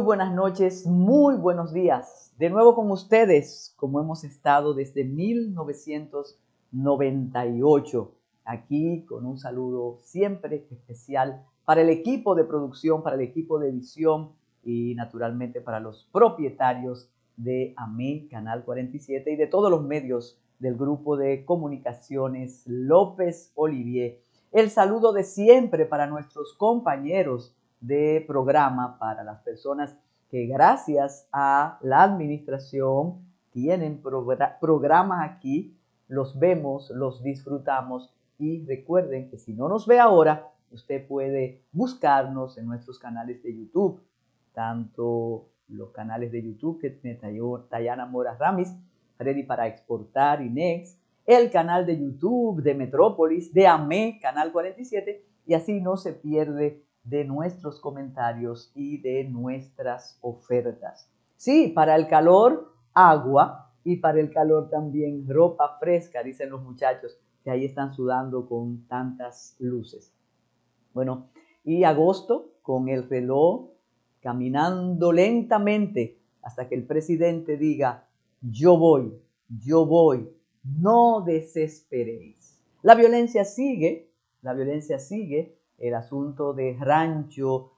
buenas noches, muy buenos días. De nuevo con ustedes, como hemos estado desde 1998, aquí con un saludo siempre especial para el equipo de producción, para el equipo de edición y naturalmente para los propietarios de AME Canal 47 y de todos los medios del grupo de comunicaciones López Olivier. El saludo de siempre para nuestros compañeros de programa, para las personas que gracias a la administración tienen programas aquí, los vemos, los disfrutamos y recuerden que si no nos ve ahora, usted puede buscarnos en nuestros canales de YouTube, tanto los canales de YouTube que tiene Tayana Mora Ramis, Ready para Exportar y Next, el canal de YouTube de Metrópolis, de AME, Canal 47, y así no se pierde de nuestros comentarios y de nuestras ofertas. Sí, para el calor, agua, y para el calor también ropa fresca, dicen los muchachos, que ahí están sudando con tantas luces. Bueno, y agosto con el reloj caminando lentamente hasta que el presidente diga, yo voy, no desesperéis. La violencia sigue, el asunto de rancho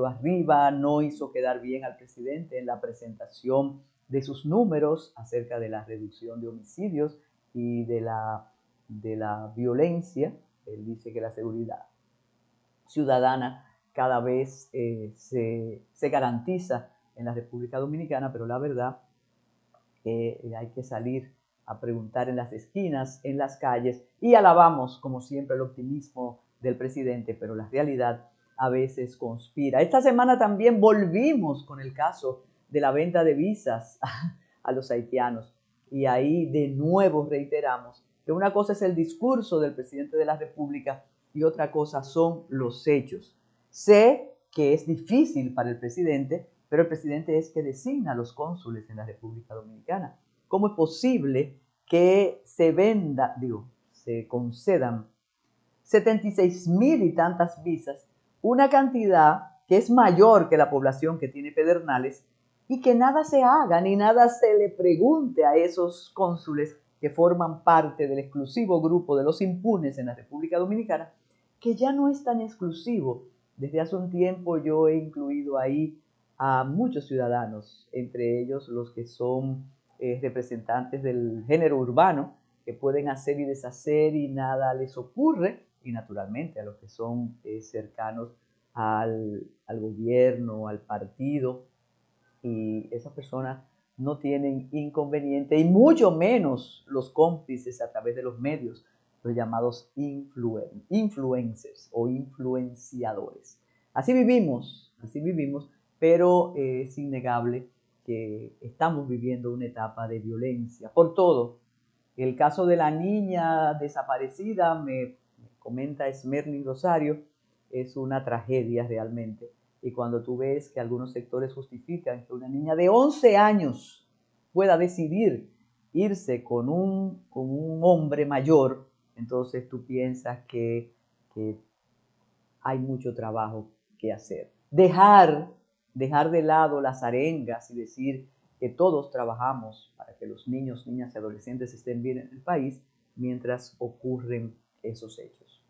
arriba no hizo quedar bien al presidente en la presentación de sus números acerca de la reducción de homicidios y de la violencia. Él dice que la seguridad ciudadana cada vez se garantiza en la República Dominicana, pero la verdad hay que salir a preguntar en las esquinas, en las calles, y alabamos, como siempre, el optimismo del presidente, pero la realidad a veces conspira. Esta semana también volvimos con el caso de la venta de visas a los haitianos, y ahí de nuevo reiteramos que una cosa es el discurso del presidente de la República y otra cosa son los hechos. Sé que es difícil para el presidente, pero el presidente es que designa a los cónsules en la República Dominicana. ¿Cómo es posible que se concedan 76,000 y tantas visas, una cantidad que es mayor que la población que tiene Pedernales, y que nada se haga ni nada se le pregunte a esos cónsules que forman parte del exclusivo grupo de los impunes en la República Dominicana, que ya no es tan exclusivo? Desde hace un tiempo yo he incluido ahí a muchos ciudadanos, entre ellos los que son representantes del género urbano, que pueden hacer y deshacer y nada les ocurre, y naturalmente a los que son cercanos al gobierno, al partido, y esas personas no tienen inconveniente, y mucho menos los cómplices a través de los medios, los llamados influencers o influenciadores. Así vivimos, pero es innegable que estamos viviendo una etapa de violencia por todo. El caso de la niña desaparecida, me comenta Esmerlin Rosario, es una tragedia realmente. Y cuando tú ves que algunos sectores justifican que una niña de 11 años pueda decidir irse con un hombre mayor, entonces tú piensas que hay mucho trabajo que hacer. Dejar de lado las arengas y decir que todos trabajamos para que los niños, niñas y adolescentes estén bien en el país mientras ocurren esos hechos.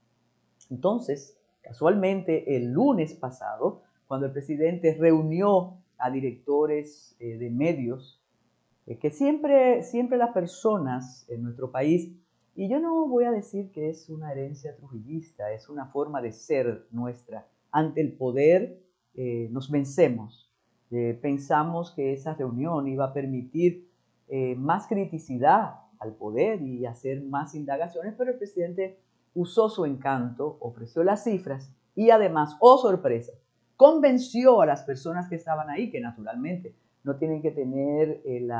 Entonces, casualmente, el lunes pasado, cuando el presidente reunió a directores de medios, que siempre las personas en nuestro país, y yo no voy a decir que es una herencia trujillista, es una forma de ser nuestra, ante el poder nos vencemos. Pensamos que esa reunión iba a permitir más criticidad al poder y hacer más indagaciones, pero el presidente usó su encanto, ofreció las cifras y además, oh sorpresa, convenció a las personas que estaban ahí, que naturalmente no tienen que tener el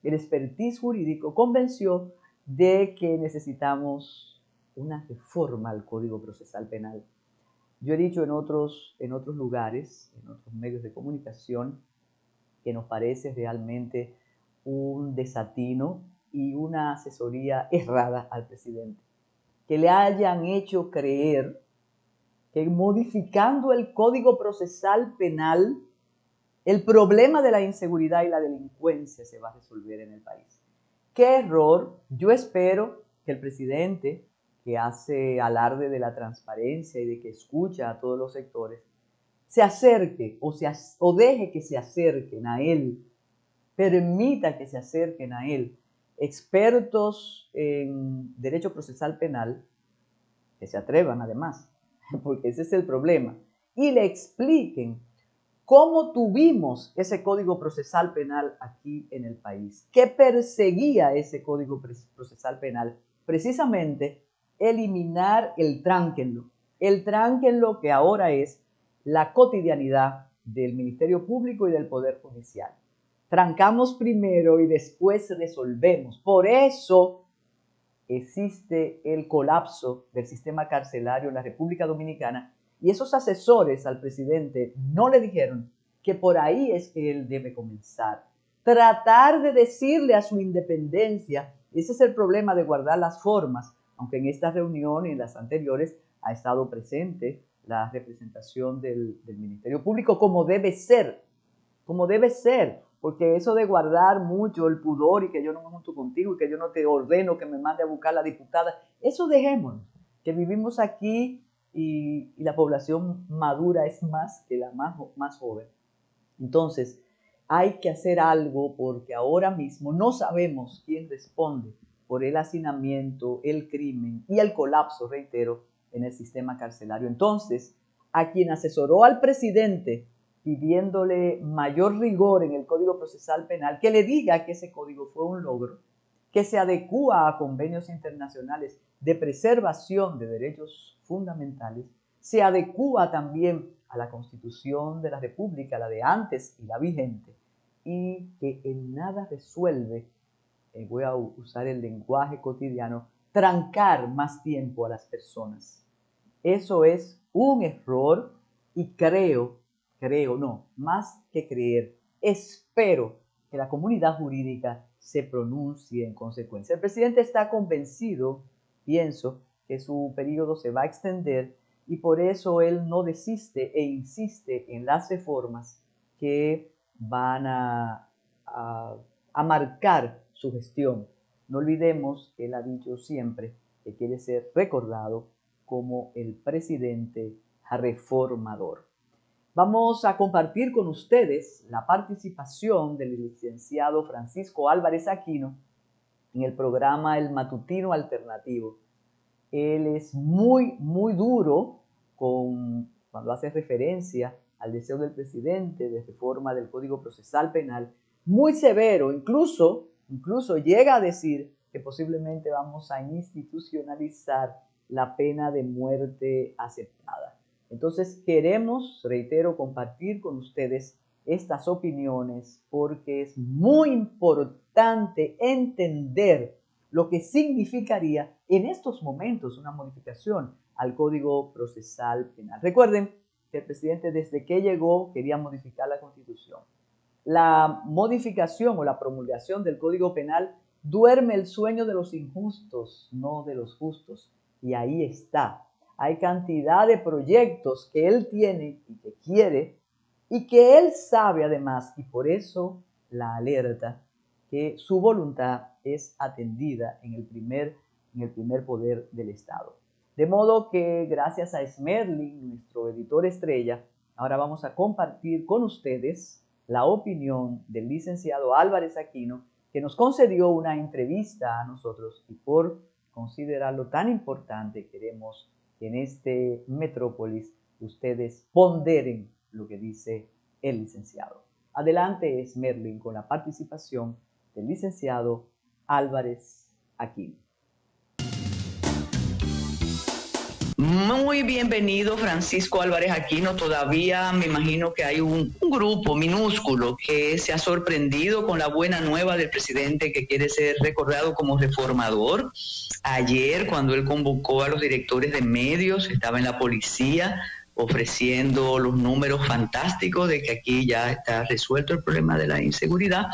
expertise jurídico, convenció de que necesitamos una reforma al Código Procesal Penal. Yo he dicho en otros lugares, en otros medios de comunicación, que nos parece realmente un desatino y una asesoría errada al presidente. Que le hayan hecho creer que modificando el Código Procesal Penal el problema de la inseguridad y la delincuencia se va a resolver en el país. ¿Qué error? Yo espero que el presidente, que hace alarde de la transparencia y de que escucha a todos los sectores, se acerque o deje que se acerquen a él, permita que se acerquen a él expertos en derecho procesal penal, que se atrevan además, porque ese es el problema, y le expliquen cómo tuvimos ese Código Procesal Penal aquí en el país. ¿Qué perseguía ese Código Procesal Penal? Precisamente eliminar el tránquenlo. El tránquenlo que ahora es la cotidianidad del Ministerio Público y del Poder Judicial. Trancamos primero y después resolvemos. Por eso existe el colapso del sistema carcelario en la República Dominicana, y esos asesores al presidente no le dijeron que por ahí es que él debe comenzar. Tratar de decirle a su independencia, ese es el problema de guardar las formas, aunque en esta reunión y en las anteriores ha estado presente la representación del Ministerio Público como debe ser, porque eso de guardar mucho el pudor y que yo no me junto contigo y que yo no te ordeno que me mande a buscar la diputada, eso dejémonos, que vivimos aquí y la población madura es más que la más joven. Entonces, hay que hacer algo porque ahora mismo no sabemos quién responde por el hacinamiento, el crimen y el colapso, reitero, en el sistema carcelario. Entonces, a quien asesoró al presidente pidiéndole mayor rigor en el Código Procesal Penal, que le diga que ese código fue un logro, que se adecúa a convenios internacionales de preservación de derechos fundamentales, se adecúa también a la Constitución de la República, la de antes y la vigente, y que en nada resuelve, voy a usar el lenguaje cotidiano, trancar más tiempo a las personas. Eso es un error y más que creer, espero que la comunidad jurídica se pronuncie en consecuencia. El presidente está convencido, pienso, que su periodo se va a extender y por eso él no desiste e insiste en las reformas que van a marcar su gestión. No olvidemos que él ha dicho siempre que quiere ser recordado como el presidente reformador. Vamos a compartir con ustedes la participación del licenciado Francisco Álvarez Aquino en el programa El Matutino Alternativo. Él es muy duro cuando hace referencia al deseo del presidente de reforma del Código Procesal Penal, muy severo, incluso llega a decir que posiblemente vamos a institucionalizar la pena de muerte aceptada. Entonces queremos, reitero, compartir con ustedes estas opiniones porque es muy importante entender lo que significaría en estos momentos una modificación al Código Procesal Penal. Recuerden que el presidente desde que llegó quería modificar la Constitución. La modificación o la promulgación del Código Penal duerme el sueño de los injustos, no de los justos. Y ahí está. Hay cantidad de proyectos que él tiene y que quiere y que él sabe además, y por eso la alerta, que su voluntad es atendida en el primer poder del Estado. De modo que gracias a Smerlin, nuestro editor estrella, ahora vamos a compartir con ustedes la opinión del licenciado Álvarez Aquino, que nos concedió una entrevista a nosotros y por considerarlo tan importante queremos que en este Metrópolis ustedes ponderen lo que dice el licenciado. Adelante, Smerlin, con la participación del licenciado Álvarez Aquino. Muy bienvenido, Francisco Álvarez Aquino. Todavía me imagino que hay un grupo minúsculo que se ha sorprendido con la buena nueva del presidente que quiere ser recordado como reformador. Ayer, cuando él convocó a los directores de medios, estaba en la policía ofreciendo los números fantásticos de que aquí ya está resuelto el problema de la inseguridad.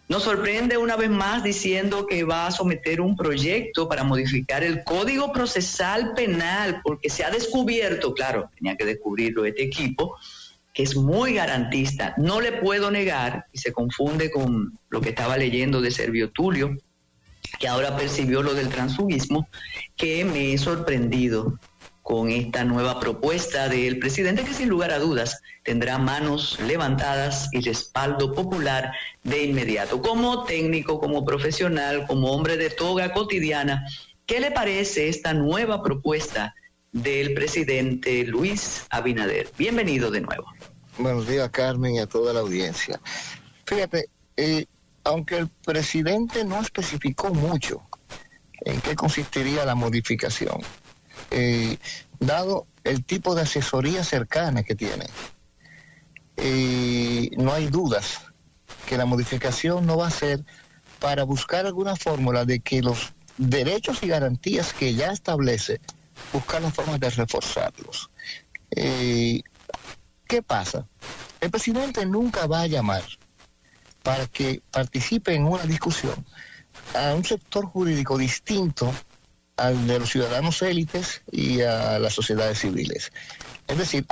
Nos sorprende una vez más diciendo que va a someter un proyecto para modificar el Código Procesal Penal, porque se ha descubierto, claro, tenía que descubrirlo este equipo, que es muy garantista. No le puedo negar, y se confunde con lo que estaba leyendo de Servio Tulio, que ahora percibió lo del transfugismo, que me he sorprendido con esta nueva propuesta del presidente, que sin lugar a dudas tendrá manos levantadas y respaldo popular de inmediato. Como técnico, como profesional, como hombre de toga cotidiana, ¿qué le parece esta nueva propuesta del presidente Luis Abinader? Bienvenido de nuevo. Buenos días, Carmen, y a toda la audiencia. Fíjate, aunque el presidente no especificó mucho en qué consistiría la modificación, dado el tipo de asesoría cercana que tiene, no hay dudas que la modificación no va a ser para buscar alguna fórmula de que los derechos y garantías que ya establece, buscar las formas de reforzarlos. ¿Qué pasa? El presidente nunca va a llamar para que participe en una discusión a un sector jurídico distinto al de los ciudadanos élites y a las sociedades civiles. Es decir,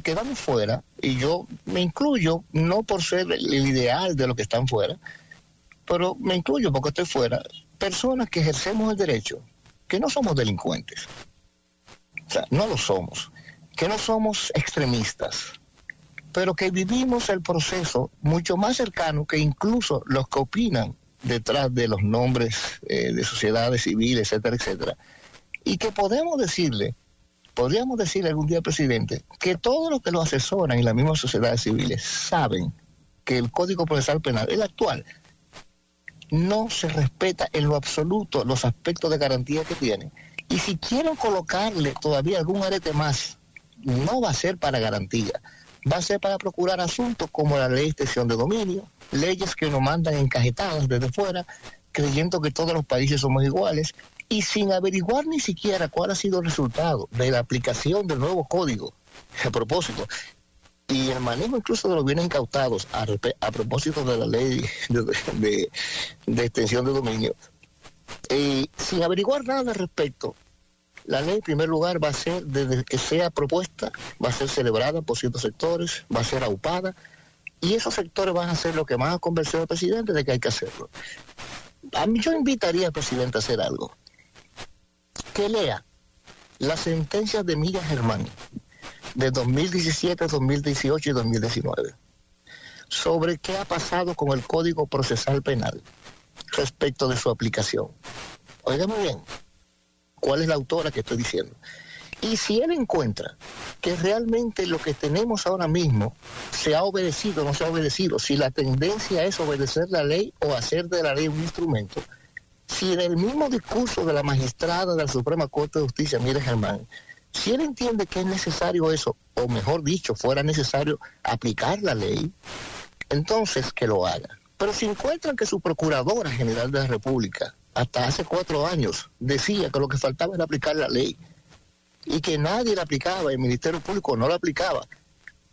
quedamos fuera, y yo me incluyo, no por ser el ideal de los que están fuera, pero me incluyo porque estoy fuera, personas que ejercemos el derecho, que no somos delincuentes, o sea, no lo somos, que no somos extremistas, pero que vivimos el proceso mucho más cercano que incluso los que opinan detrás de los nombres de sociedades civiles, etcétera, etcétera. Y que podríamos decirle algún día al presidente que todos los que lo asesoran en las mismas sociedades civiles saben que el Código Procesal Penal, el actual, no se respeta en lo absoluto los aspectos de garantía que tiene. Y si quieren colocarle todavía algún arete más, no va a ser para garantía. Va a ser para procurar asuntos como la ley de extensión de dominio, leyes que nos mandan encajetadas desde fuera, creyendo que todos los países somos iguales, y sin averiguar ni siquiera cuál ha sido el resultado de la aplicación del nuevo código. A propósito, y el manejo incluso de los bienes incautados, a propósito de la ley de extensión de dominio, sin averiguar nada al respecto, la ley, en primer lugar, va a ser, desde que sea propuesta, va a ser celebrada por ciertos sectores, va a ser aupada, y esos sectores van a ser lo que más ha convencido al presidente de que hay que hacerlo. A mí yo invitaría al presidente a hacer algo. Que lea las sentencias de Miriam Germán de 2017, 2018 y 2019 sobre qué ha pasado con el Código Procesal Penal respecto de su aplicación. Óigame bien, ¿cuál es la autora que estoy diciendo? Y si él encuentra que realmente lo que tenemos ahora mismo se ha obedecido o no se ha obedecido, si la tendencia es obedecer la ley o hacer de la ley un instrumento, si en el mismo discurso de la magistrada de la Suprema Corte de Justicia, Miriam Germán, si él entiende que es necesario eso, o mejor dicho, fuera necesario aplicar la ley, entonces que lo haga. Pero si encuentran que su Procuradora General de la República, hasta hace 4 años, decía que lo que faltaba era aplicar la ley, y que nadie la aplicaba, el Ministerio Público no la aplicaba,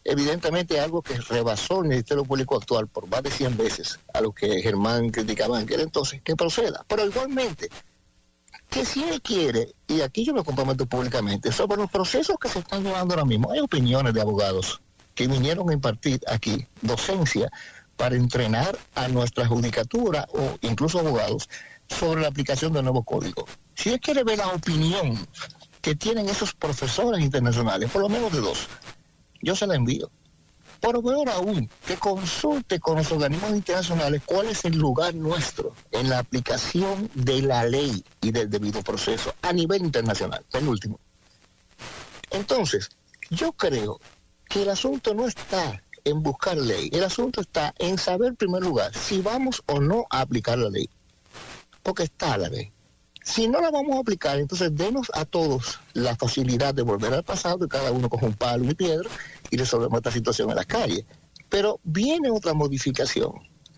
evidentemente algo que rebasó el Ministerio Público actual por más de 100 veces a lo que Germán criticaba en aquel entonces, que proceda. Pero igualmente, que si él quiere, y aquí yo me comprometo públicamente, sobre los procesos que se están llevando ahora mismo, hay opiniones de abogados que vinieron a impartir aquí docencia para entrenar a nuestra judicatura o incluso abogados sobre la aplicación del nuevo código. Si él quiere ver la opinión que tienen esos profesores internacionales, por lo menos de 2, yo se la envío. Pero peor aún, que consulte con los organismos internacionales cuál es el lugar nuestro en la aplicación de la ley y del debido proceso a nivel internacional, el último. Entonces, yo creo que el asunto no está en buscar ley, el asunto está en saber en primer lugar si vamos o no a aplicar la ley, porque está la ley. Si no la vamos a aplicar, entonces denos a todos la facilidad de volver al pasado y cada uno coge un palo y piedra y resolvemos esta situación en las calles. Pero viene otra modificación.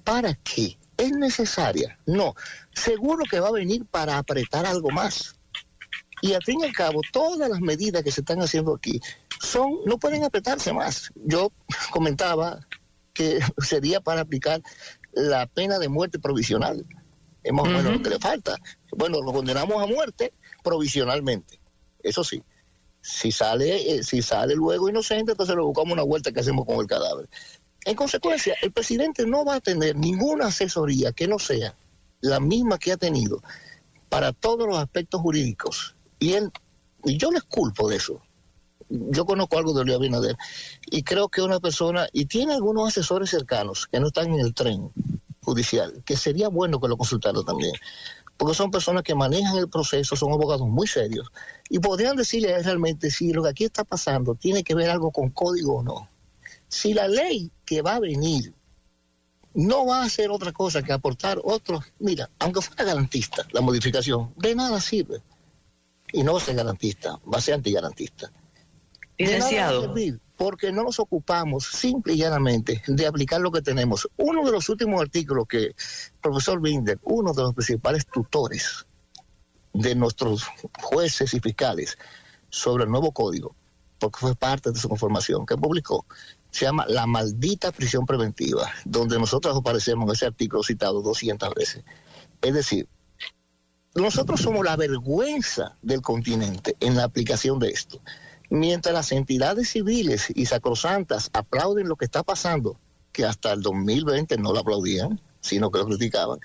¿Para qué? ¿Es necesaria? No. Seguro que va a venir para apretar algo más. Y al fin y al cabo, todas las medidas que se están haciendo aquí no pueden apretarse más. Yo comentaba que sería para aplicar la pena de muerte provisional. Es más o menos lo que le falta. Bueno, lo condenamos a muerte provisionalmente, eso sí. Si sale luego inocente, entonces le buscamos una vuelta que hacemos con el cadáver. En consecuencia, el presidente no va a tener ninguna asesoría que no sea la misma que ha tenido para todos los aspectos jurídicos. Y yo les culpo de eso. Yo conozco algo de Luis Abinader y creo que una persona, y tiene algunos asesores cercanos que no están en el tren judicial, que sería bueno que lo consultaran también, porque son personas que manejan el proceso, son abogados muy serios, y podrían decirle realmente si lo que aquí está pasando tiene que ver algo con código o no. Si la ley que va a venir no va a hacer otra cosa que aportar otros, mira, aunque fuera garantista la modificación, de nada sirve. Y no va a ser garantista, va a ser antigarantista. Licenciado. De nada va a servir, porque no nos ocupamos simple y llanamente de aplicar lo que tenemos. Uno de los últimos artículos que el profesor Binder, uno de los principales tutores de nuestros jueces y fiscales sobre el nuevo código, porque fue parte de su conformación, que publicó, se llama La maldita prisión preventiva, donde nosotros aparecemos en ese artículo citado 200 veces. Es decir, nosotros somos la vergüenza del continente en la aplicación de esto. Mientras las entidades civiles y sacrosantas aplauden lo que está pasando, que hasta el 2020 no lo aplaudían, sino que lo criticaban,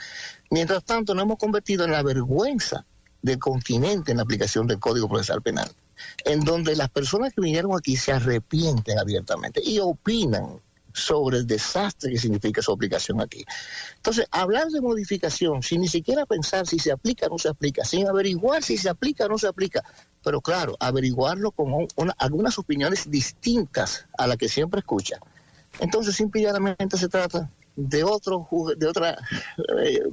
mientras tanto nos hemos convertido en la vergüenza del continente en la aplicación del Código Procesal Penal, en donde las personas que vinieron aquí se arrepienten abiertamente y opinan sobre el desastre que significa su aplicación aquí. Entonces, hablar de modificación sin ni siquiera pensar si se aplica o no se aplica, sin averiguar si se aplica o no se aplica, pero claro, averiguarlo con algunas opiniones distintas a las que siempre escucha. Entonces, simplemente se trata de otra,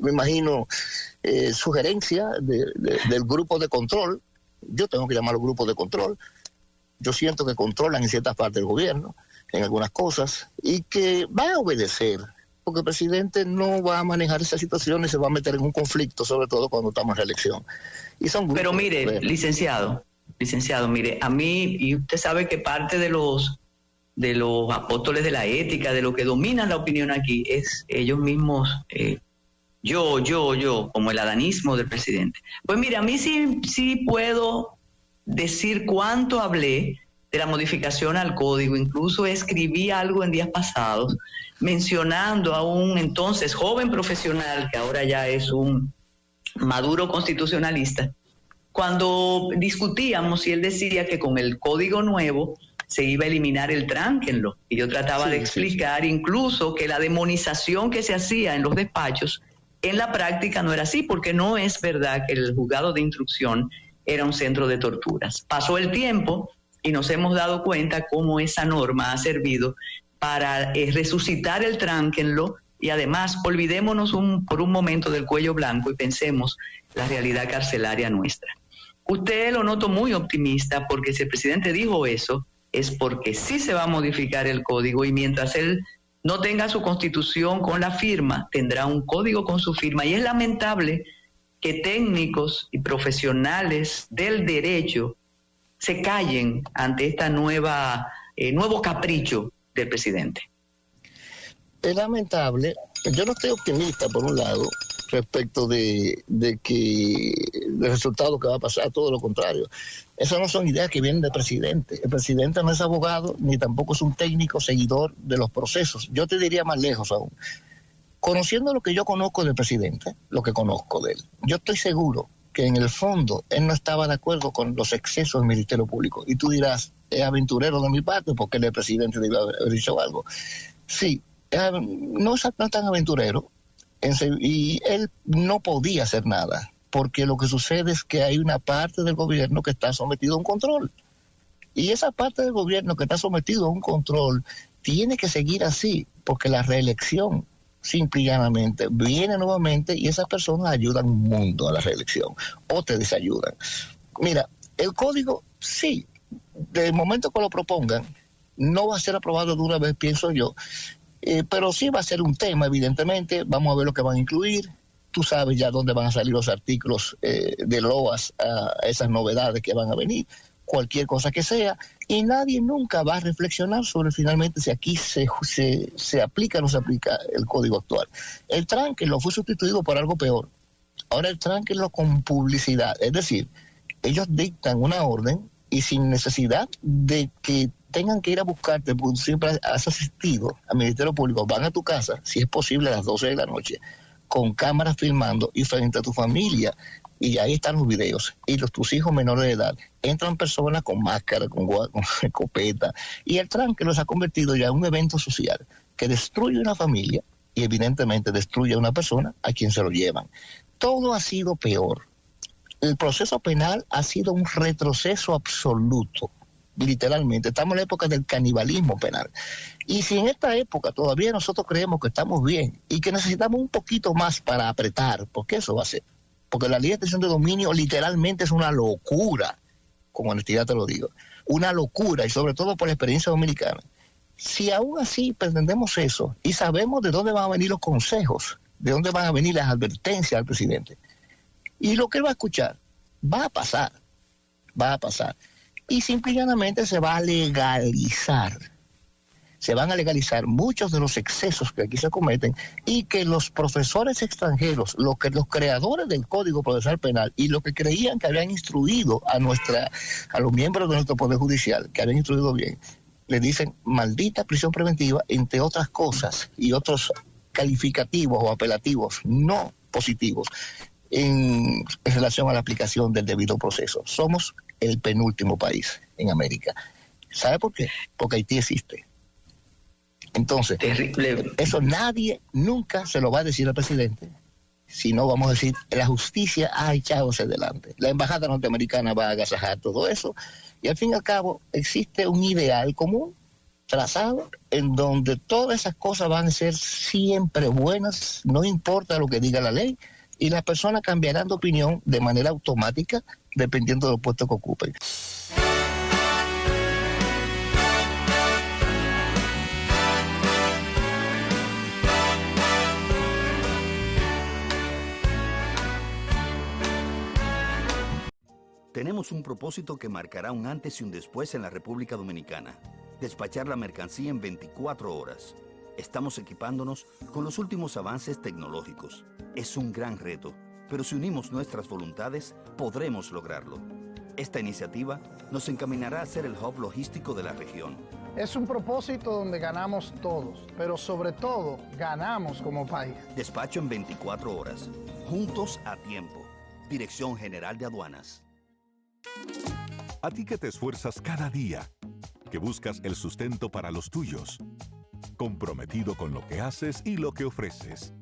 me imagino, sugerencia del grupo de control. Yo tengo que llamarlo grupo de control. Yo siento que controlan en ciertas partes del gobierno, en algunas cosas, y que va a obedecer, porque el presidente no va a manejar esa situación y se va a meter en un conflicto, sobre todo cuando estamos en reelección. Y son grupos. Pero mire, licenciado, mire, a mí, y usted sabe que parte de los apóstoles de la ética, de lo que domina la opinión aquí, es ellos mismos, yo, como el adanismo del presidente. Pues mire, a mí sí puedo decir cuánto hablé de la modificación al código. Incluso escribí algo en días pasados mencionando a un entonces joven profesional que ahora ya es un maduro constitucionalista, cuando discutíamos y él decía que con el código nuevo se iba a eliminar el tránquenlo, y yo trataba de explicar incluso que la demonización que se hacía en los despachos en la práctica no era así, porque no es verdad que el juzgado de instrucción era un centro de torturas. Pasó el tiempo y nos hemos dado cuenta cómo esa norma ha servido para resucitar el tránquenlo, y además olvidémonos por un momento del cuello blanco y pensemos la realidad carcelaria nuestra. Usted lo noto muy optimista, porque si el presidente dijo eso, es porque sí se va a modificar el código, y mientras él no tenga su constitución con la firma, tendrá un código con su firma. Y es lamentable que técnicos y profesionales del derecho se callen ante esta nuevo capricho del presidente. Es lamentable. Yo no estoy optimista, por un lado, respecto de que el resultado que va a pasar, todo lo contrario. Esas no son ideas que vienen del presidente. El presidente no es abogado, ni tampoco es un técnico seguidor de los procesos. Yo te diría más lejos aún. Conociendo lo que yo conozco del presidente, lo que conozco de él, yo estoy seguro que en el fondo él no estaba de acuerdo con los excesos del Ministerio Público. Y tú dirás, es aventurero de mi parte porque el presidente debe haber dicho algo. Sí, no es tan aventurero, y él no podía hacer nada, porque lo que sucede es que hay una parte del gobierno que está sometido a un control. Y esa parte del gobierno que está sometido a un control tiene que seguir así, porque la reelección simple y llanamente viene nuevamente, y esas personas ayudan un mundo a la reelección o te desayudan. Mira, el código, sí, del momento que lo propongan, no va a ser aprobado de una vez, pienso yo, pero sí va a ser un tema, evidentemente. Vamos a ver lo que van a incluir. Tú sabes ya dónde van a salir los artículos de LOAS a esas novedades que van a venir, cualquier cosa que sea, y nadie nunca va a reflexionar sobre finalmente si aquí se aplica o no se aplica el código actual. El tránquenlo fue sustituido por algo peor. Ahora el tránquenlo con publicidad, es decir, ellos dictan una orden y sin necesidad de que tengan que ir a buscarte, porque siempre has asistido al Ministerio Público, van a tu casa, si es posible a las 12 de la noche, con cámaras filmando y frente a tu familia, y ahí están los videos, y tus hijos menores de edad, entran personas con máscara, con escopeta, y el tranque los ha convertido ya en un evento social que destruye una familia y evidentemente destruye a una persona a quien se lo llevan. Todo ha sido peor. El proceso penal ha sido un retroceso absoluto. Literalmente, estamos en la época del canibalismo penal. Y si en esta época todavía nosotros creemos que estamos bien y que necesitamos un poquito más para apretar, porque eso va a ser. Porque la ley de extinción de dominio literalmente es una locura, con honestidad te lo digo, una locura, y sobre todo por la experiencia dominicana. Si aún así pretendemos eso y sabemos de dónde van a venir los consejos, de dónde van a venir las advertencias al presidente, y lo que él va a escuchar, va a pasar. Y simple y llanamente se va a legalizar. Se van a legalizar muchos de los excesos que aquí se cometen y que los profesores extranjeros, los creadores del Código Procesal Penal y los que creían que habían instruido a los miembros de nuestro Poder Judicial, que habían instruido bien, le dicen maldita prisión preventiva, entre otras cosas, y otros calificativos o apelativos no positivos en relación a la aplicación del debido proceso. Somos el penúltimo país en América. ¿Sabe por qué? Porque Haití existe. Entonces, terrible. Eso nadie nunca se lo va a decir al presidente, sino vamos a decir, la justicia ha echado hacia adelante. La embajada norteamericana va a agasajar todo eso, y al fin y al cabo existe un ideal común trazado en donde todas esas cosas van a ser siempre buenas, no importa lo que diga la ley, y las personas cambiarán de opinión de manera automática dependiendo del puesto que ocupen. Tenemos un propósito que marcará un antes y un después en la República Dominicana. Despachar la mercancía en 24 horas. Estamos equipándonos con los últimos avances tecnológicos. Es un gran reto, pero si unimos nuestras voluntades, podremos lograrlo. Esta iniciativa nos encaminará a ser el hub logístico de la región. Es un propósito donde ganamos todos, pero sobre todo ganamos como país. Despacho en 24 horas. Juntos a tiempo. Dirección General de Aduanas. A ti que te esfuerzas cada día, que buscas el sustento para los tuyos, comprometido con lo que haces y lo que ofreces.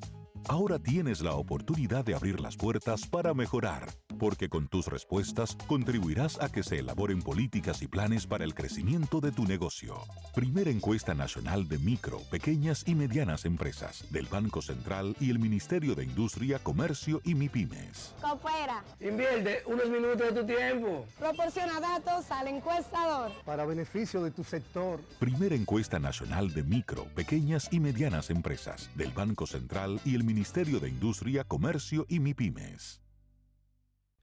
Ahora tienes la oportunidad de abrir las puertas para mejorar, porque con tus respuestas contribuirás a que se elaboren políticas y planes para el crecimiento de tu negocio. Primera encuesta nacional de micro, pequeñas y medianas empresas del Banco Central y el Ministerio de Industria, Comercio y MIPYMES. Coopera. Invierte unos minutos de tu tiempo. Proporciona datos al encuestador. Para beneficio de tu sector. Primera encuesta nacional de micro, pequeñas y medianas empresas del Banco Central y el Ministerio de Industria, Comercio y MIPYMES.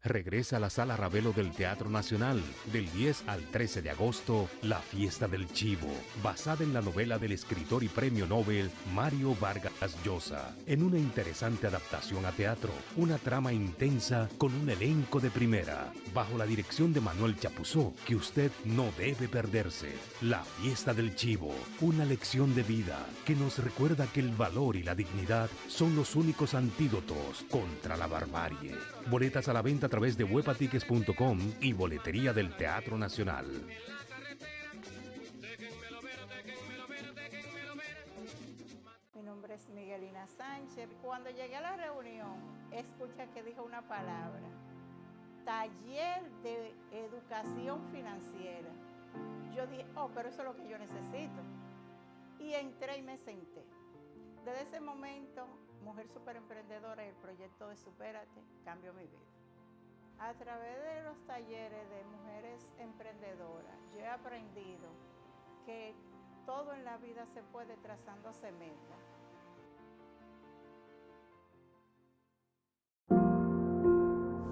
Regresa a la Sala Ravelo del Teatro Nacional del 10 al 13 de agosto, La Fiesta del Chivo, basada en la novela del escritor y premio Nobel Mario Vargas Llosa, en una interesante adaptación a teatro, una trama intensa con un elenco de primera, bajo la dirección de Manuel Chapuzó, que usted no debe perderse. La Fiesta del Chivo, una lección de vida que nos recuerda que el valor y la dignidad son los únicos antídotos contra la barbarie. Boletas a la venta a través de webatickets.com y boletería del Teatro Nacional. Mi nombre es Miguelina Sánchez. Cuando llegué a la reunión, escuché que dijo una palabra: taller de educación financiera. Yo dije, pero eso es lo que yo necesito. Y entré y me senté. Desde ese momento, Mujer Superemprendedora y el proyecto de Supérate cambió mi vida. A través de los talleres de mujeres emprendedoras, yo he aprendido que todo en la vida se puede trazándose metas.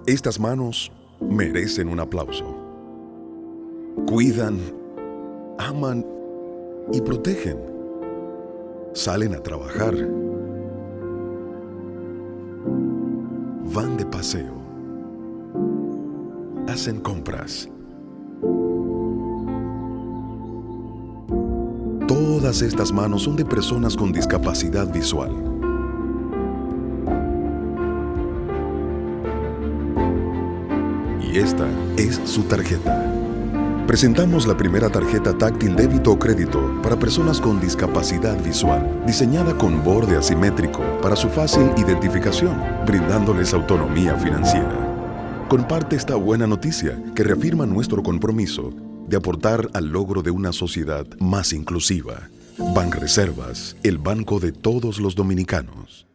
Estas manos merecen un aplauso. Cuidan, aman y protegen. Salen a trabajar. Van de paseo. Hacen compras. Todas estas manos son de personas con discapacidad visual. Y esta es su tarjeta. Presentamos la primera tarjeta táctil débito o crédito para personas con discapacidad visual, diseñada con borde asimétrico para su fácil identificación, brindándoles autonomía financiera. Comparte esta buena noticia que reafirma nuestro compromiso de aportar al logro de una sociedad más inclusiva. Banreservas, el banco de todos los dominicanos.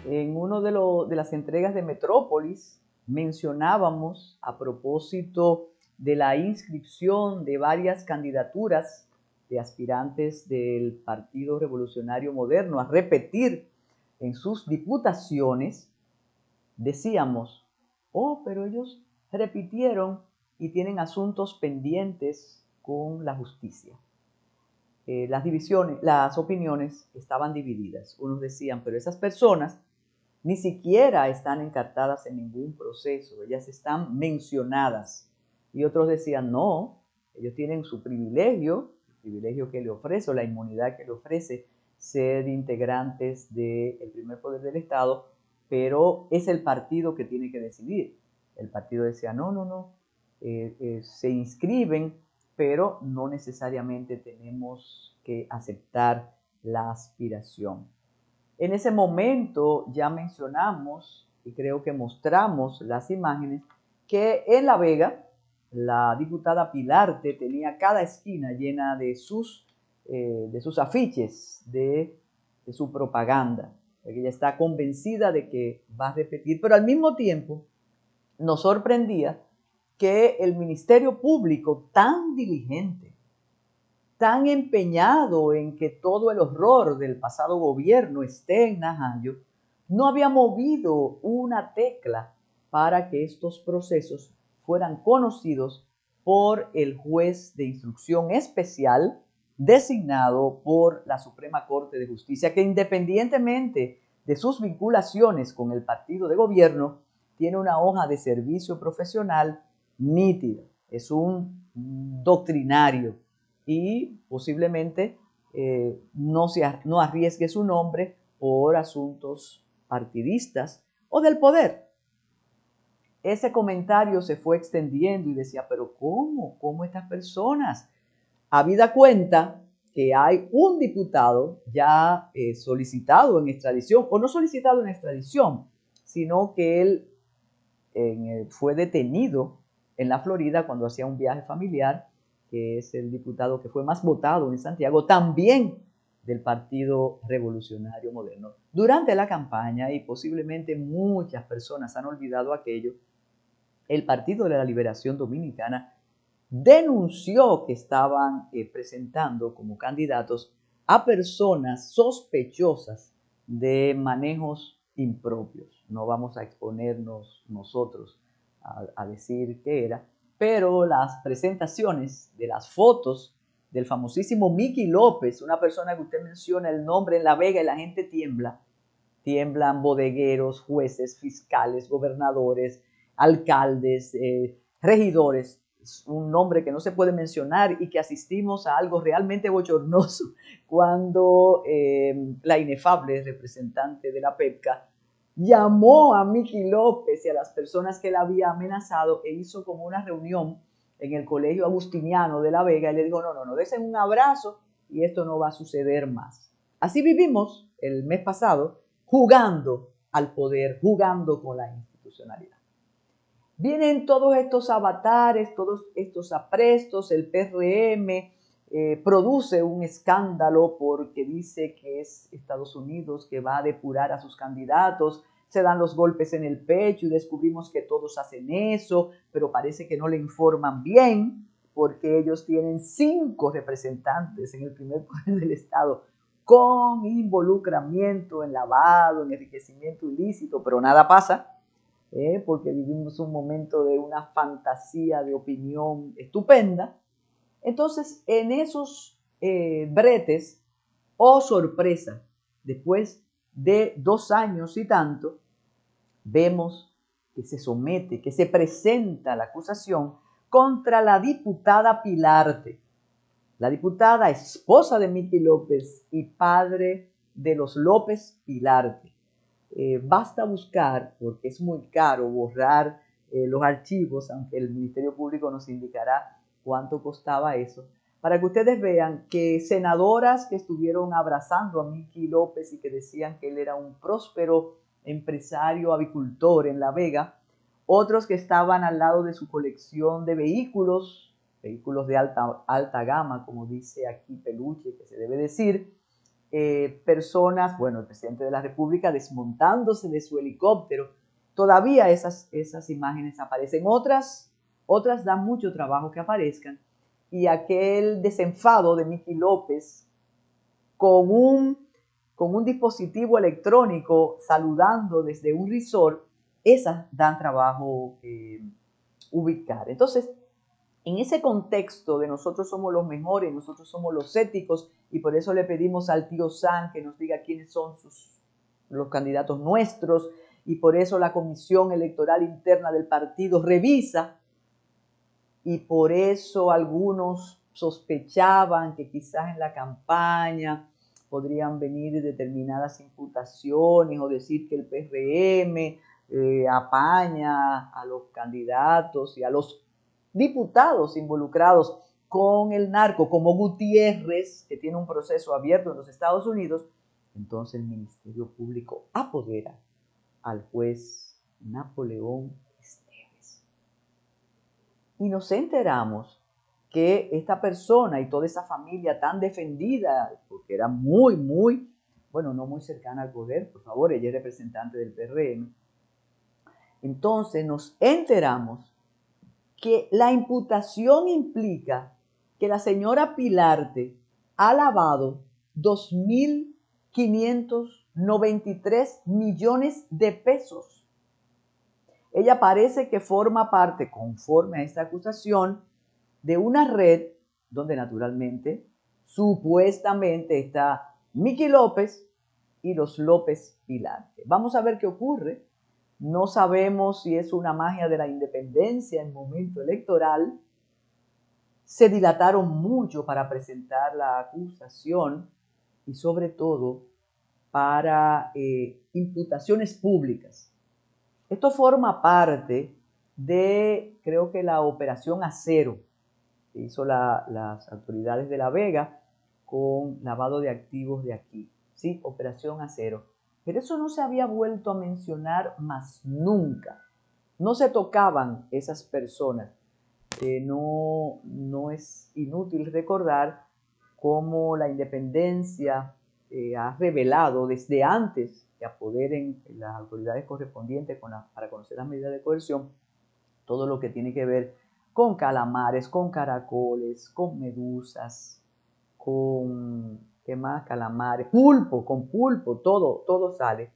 En una de las entregas de Metrópolis mencionábamos a propósito de la inscripción de varias candidaturas de aspirantes del Partido Revolucionario Moderno a repetir en sus diputaciones, decíamos, pero ellos repitieron y tienen asuntos pendientes con la justicia. Las opiniones estaban divididas. Unos decían, pero esas personas ni siquiera están encartadas en ningún proceso, ellas están mencionadas. Y otros decían, no, ellos tienen su privilegio, el privilegio que le ofrece, o la inmunidad que le ofrece ser integrantes del primer poder del Estado, pero es el partido que tiene que decidir. El partido decía, no, se inscriben, pero no necesariamente tenemos que aceptar la aspiración. En ese momento ya mencionamos, y creo que mostramos las imágenes, que en La Vega, la diputada Pilarte tenía cada esquina llena de sus afiches, de su propaganda. Ella está convencida de que va a repetir, pero al mismo tiempo nos sorprendía que el Ministerio Público, tan diligente, tan empeñado en que todo el horror del pasado gobierno esté en Najayo, no había movido una tecla para que estos procesos fueran conocidos por el juez de instrucción especial designado por la Suprema Corte de Justicia, que independientemente de sus vinculaciones con el partido de gobierno, tiene una hoja de servicio profesional nítida, es un doctrinario y posiblemente no arriesgue su nombre por asuntos partidistas o del poder. Ese comentario se fue extendiendo y decía, pero ¿cómo estas personas? Habida cuenta que hay un diputado ya solicitado en extradición, o no solicitado en extradición, sino que él fue detenido en la Florida cuando hacía un viaje familiar, que es el diputado que fue más votado en Santiago, también del Partido Revolucionario Moderno. Durante la campaña, y posiblemente muchas personas han olvidado aquello, el Partido de la Liberación Dominicana denunció que estaban presentando como candidatos a personas sospechosas de manejos impropios. No vamos a exponernos nosotros a decir qué era, pero las presentaciones de las fotos del famosísimo Mickey López, una persona que usted menciona el nombre en La Vega y la gente tiembla, tiemblan bodegueros, jueces, fiscales, gobernadores, alcaldes, regidores, es un nombre que no se puede mencionar y que asistimos a algo realmente bochornoso cuando la inefable representante de la PEPCA llamó a Mickey López y a las personas que él había amenazado e hizo como una reunión en el Colegio Agustiniano de La Vega y le dijo, no, desen un abrazo y esto no va a suceder más. Así vivimos el mes pasado jugando al poder, jugando con la institucionalidad. Vienen todos estos avatares, todos estos aprestos, el PRM produce un escándalo porque dice que es Estados Unidos que va a depurar a sus candidatos, se dan los golpes en el pecho y descubrimos que todos hacen eso, pero parece que no le informan bien porque ellos tienen 5 representantes en el primer poder del Estado con involucramiento en lavado, en enriquecimiento ilícito, pero nada pasa. Porque vivimos un momento de una fantasía de opinión estupenda. Entonces, en esos bretes, oh sorpresa, después de 2 años y tanto, vemos que se somete, que se presenta la acusación contra la diputada Pilarte. La diputada, esposa de Miki López y padre de los López Pilarte. Basta buscar, porque es muy caro borrar los archivos, aunque el Ministerio Público nos indicará cuánto costaba eso, para que ustedes vean que senadoras que estuvieron abrazando a Miki López y que decían que él era un próspero empresario avicultor en La Vega, otros que estaban al lado de su colección de vehículos de alta gama, como dice aquí Peluche, que se debe decir, personas, bueno, el presidente de la República desmontándose de su helicóptero. Todavía esas imágenes aparecen. Otras dan mucho trabajo que aparezcan. Y aquel desenfado de Miki López con un dispositivo electrónico saludando desde un resort, esas dan trabajo ubicar. Entonces, en ese contexto de nosotros somos los mejores, nosotros somos los éticos, y por eso le pedimos al tío San que nos diga quiénes son los candidatos nuestros, y por eso la Comisión Electoral Interna del partido revisa, y por eso algunos sospechaban que quizás en la campaña podrían venir determinadas imputaciones o decir que el PRM apaña a los candidatos y a los diputados involucrados con el narco, como Gutiérrez, que tiene un proceso abierto en los Estados Unidos. Entonces el Ministerio Público apodera al juez Napoleón Esteves. Y nos enteramos que esta persona y toda esa familia tan defendida, porque era muy, bueno, no muy cercana al poder, por favor, ella es representante del PRM. Entonces nos enteramos que la imputación implica que la señora Pilarte ha lavado 2.593 millones de pesos. Ella parece que forma parte, conforme a esta acusación, de una red donde naturalmente, supuestamente está Miki López y los López Pilarte. Vamos a ver qué ocurre. No sabemos si es una magia de la independencia en momento electoral. Se dilataron mucho para presentar la acusación y sobre todo para imputaciones públicas. Esto forma parte de, creo que la Operación Acero que hizo las autoridades de La Vega con lavado de activos de aquí. Sí, Operación Acero. Pero eso no se había vuelto a mencionar más nunca. No se tocaban esas personas. No es inútil recordar cómo la independencia ha revelado desde antes que apoderen las autoridades correspondientes para conocer las medidas de coerción, todo lo que tiene que ver con calamares, con caracoles, con medusas, con... ¿qué más? Calamares, pulpo, con pulpo, todo sale,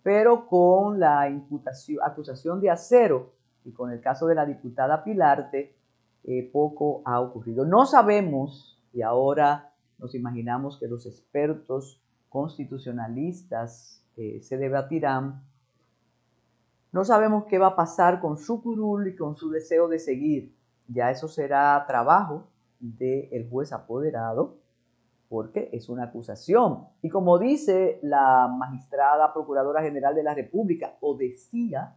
pero con la acusación de Acero y con el caso de la diputada Pilarte, poco ha ocurrido. No sabemos, y ahora nos imaginamos que los expertos constitucionalistas se debatirán, no sabemos qué va a pasar con su curul y con su deseo de seguir. Ya eso será trabajo del juez apoderado, porque es una acusación. Y como dice la magistrada Procuradora General de la República, o decía,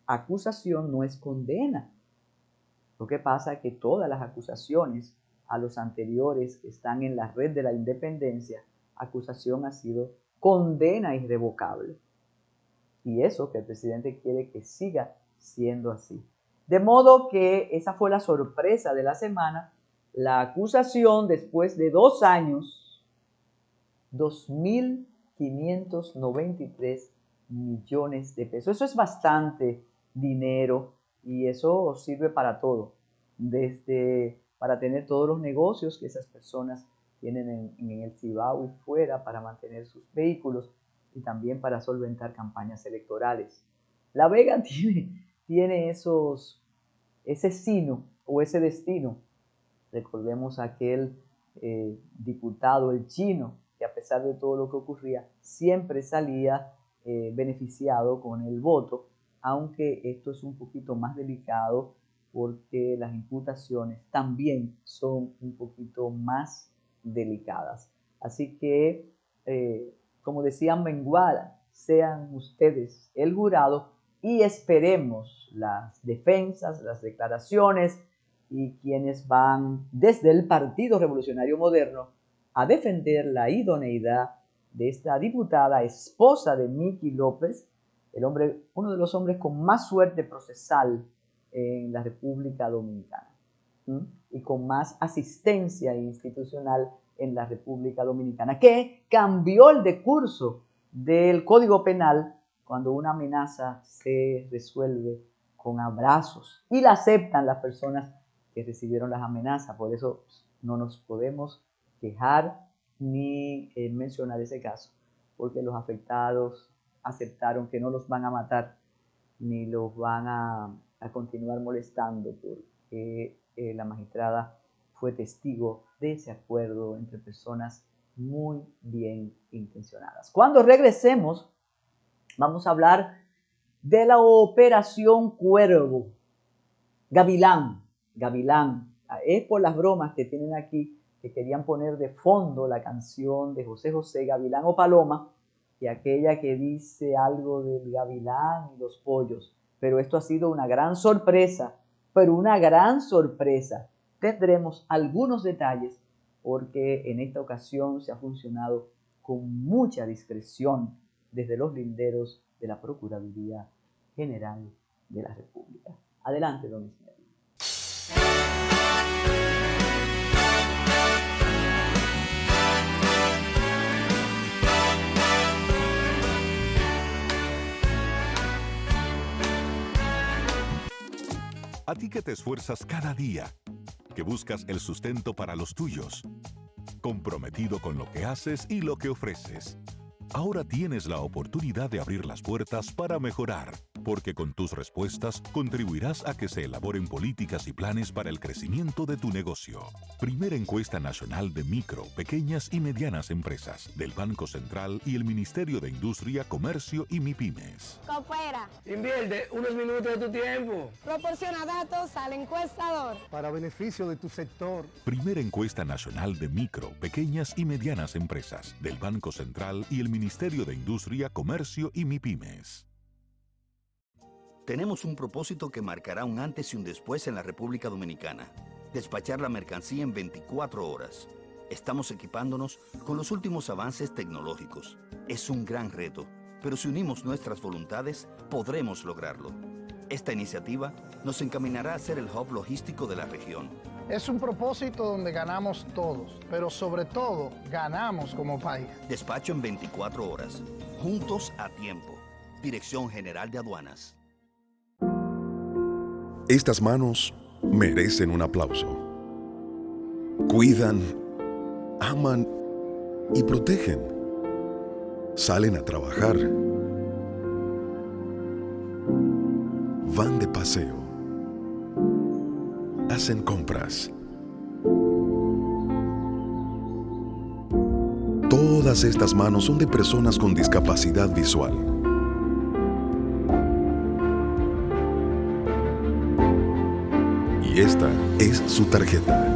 acusación no es condena. Lo que pasa es que todas las acusaciones a los anteriores que están en la red de la independencia, acusación ha sido condena irrevocable. Y eso que el presidente quiere que siga siendo así. De modo que esa fue la sorpresa de la semana. La acusación después de 2 años, 2.593 millones de pesos. Eso es bastante dinero y eso sirve para todo, desde para tener todos los negocios que esas personas tienen en el Cibao y fuera para mantener sus vehículos y también para solventar campañas electorales. La Vega tiene ese sino o ese destino. Recordemos aquel diputado, el chino, que a pesar de todo lo que ocurría, siempre salía beneficiado con el voto, aunque esto es un poquito más delicado porque las imputaciones también son un poquito más delicadas. Así que, como decían Menguada, sean ustedes el jurado y esperemos las defensas, las declaraciones y quienes van desde el Partido Revolucionario Moderno a defender la idoneidad de esta diputada, esposa de Miki López, uno de los hombres con más suerte procesal en la República Dominicana, y con más asistencia institucional en la República Dominicana, que cambió el decurso del Código Penal cuando una amenaza se resuelve con abrazos y la aceptan las personas que recibieron las amenazas. Por eso no nos podemos quejar ni mencionar ese caso, porque los afectados aceptaron que no los van a matar ni los van a continuar molestando, porque la magistrada fue testigo de ese acuerdo entre personas muy bien intencionadas. Cuando regresemos, vamos a hablar de la Operación Cuervo. Gavilán. Es por las bromas que tienen aquí, que querían poner de fondo la canción de José José, Gavilán o Paloma, y aquella que dice algo del gavilán y los pollos. Pero esto ha sido una gran sorpresa, Tendremos algunos detalles porque en esta ocasión se ha funcionado con mucha discreción desde los linderos de la Procuraduría General de la República. Adelante, don Ismael. A ti que te esfuerzas cada día, que buscas el sustento para los tuyos, comprometido con lo que haces y lo que ofreces. Ahora tienes la oportunidad de abrir las puertas para mejorar, porque con tus respuestas contribuirás a que se elaboren políticas y planes para el crecimiento de tu negocio. Primera encuesta nacional de micro, pequeñas y medianas empresas del Banco Central y el Ministerio de Industria, Comercio y MIPYMES. Coopera. Invierte unos minutos de tu tiempo. Proporciona datos al encuestador. Para beneficio de tu sector. Primera encuesta nacional de micro, pequeñas y medianas empresas del Banco Central y el Ministerio de Industria, Comercio y MIPYMES. Tenemos un propósito que marcará un antes y un después en la República Dominicana. Despachar la mercancía en 24 horas. Estamos equipándonos con los últimos avances tecnológicos. Es un gran reto, pero si unimos nuestras voluntades, podremos lograrlo. Esta iniciativa nos encaminará a ser el hub logístico de la región. Es un propósito donde ganamos todos, pero sobre todo ganamos como país. Despacho en 24 horas. Juntos a tiempo. Dirección General de Aduanas. Estas manos merecen un aplauso. Cuidan, aman y protegen. Salen a trabajar. Van de paseo. Hacen compras. Todas estas manos son de personas con discapacidad visual. Y esta es su tarjeta.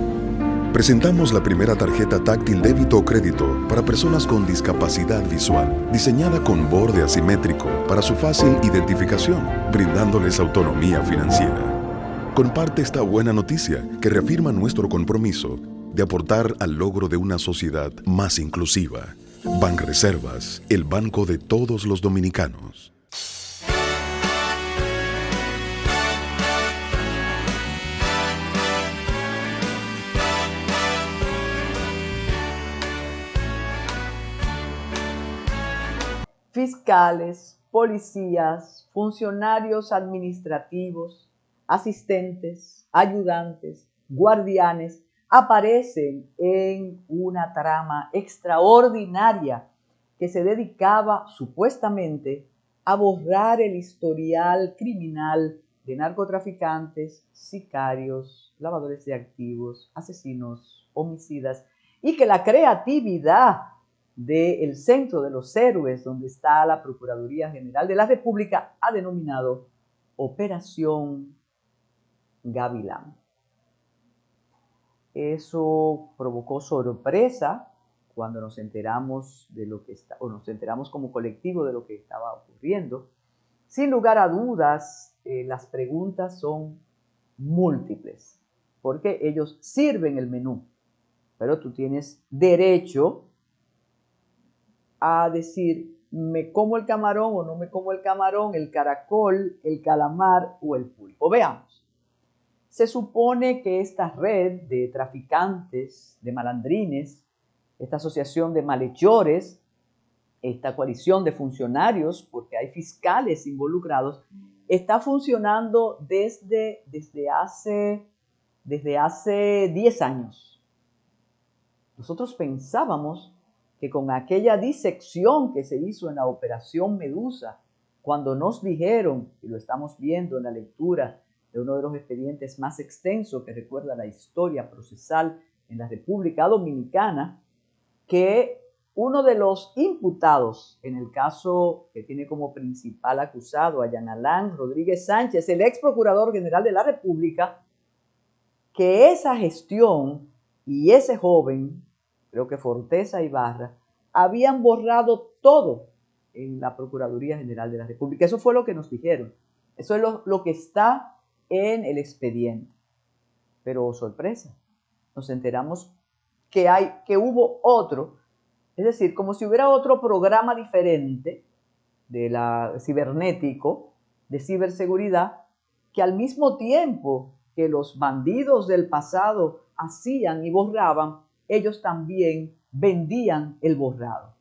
Presentamos la primera tarjeta táctil débito o crédito para personas con discapacidad visual, diseñada con borde asimétrico para su fácil identificación, brindándoles autonomía financiera. Comparte esta buena noticia que reafirma nuestro compromiso de aportar al logro de una sociedad más inclusiva. Banreservas, el banco de todos los dominicanos. Fiscales, policías, funcionarios administrativos, asistentes, ayudantes, guardianes, aparecen en una trama extraordinaria que se dedicaba supuestamente a borrar el historial criminal de narcotraficantes, sicarios, lavadores de activos, asesinos, homicidas, y que la creatividad del Centro de los Héroes, donde está la Procuraduría General de la República, ha denominado Operación Gavilán. Eso provocó sorpresa cuando nos enteramos de lo que está, o nos enteramos como colectivo de lo que estaba ocurriendo. Sin lugar a dudas, las preguntas son múltiples, porque ellos sirven el menú, pero tú tienes derecho a decir, ¿me como el camarón o no me como el camarón, el caracol, el calamar o el pulpo? Veamos. Se supone que esta red de traficantes, de malandrines, esta asociación de malhechores, esta coalición de funcionarios, porque hay fiscales involucrados, está funcionando desde hace 10 años. Nosotros pensábamos que con aquella disección que se hizo en la Operación Medusa, cuando nos dijeron, y lo estamos viendo en la lectura de uno de los expedientes más extensos que recuerda la historia procesal en la República Dominicana, que uno de los imputados en el caso que tiene como principal acusado a Jean Alain Rodríguez Sánchez, el ex procurador general de la República, que esa gestión y ese joven, creo que Forteza Ibarra, habían borrado todo en la Procuraduría General de la República. Eso fue lo que nos dijeron. Eso es lo que está en el expediente. Pero sorpresa, nos enteramos que hubo otro, es decir, como si hubiera otro programa diferente de la cibernético, de ciberseguridad, que al mismo tiempo que los bandidos del pasado hacían y borraban, ellos también vendían el borrado.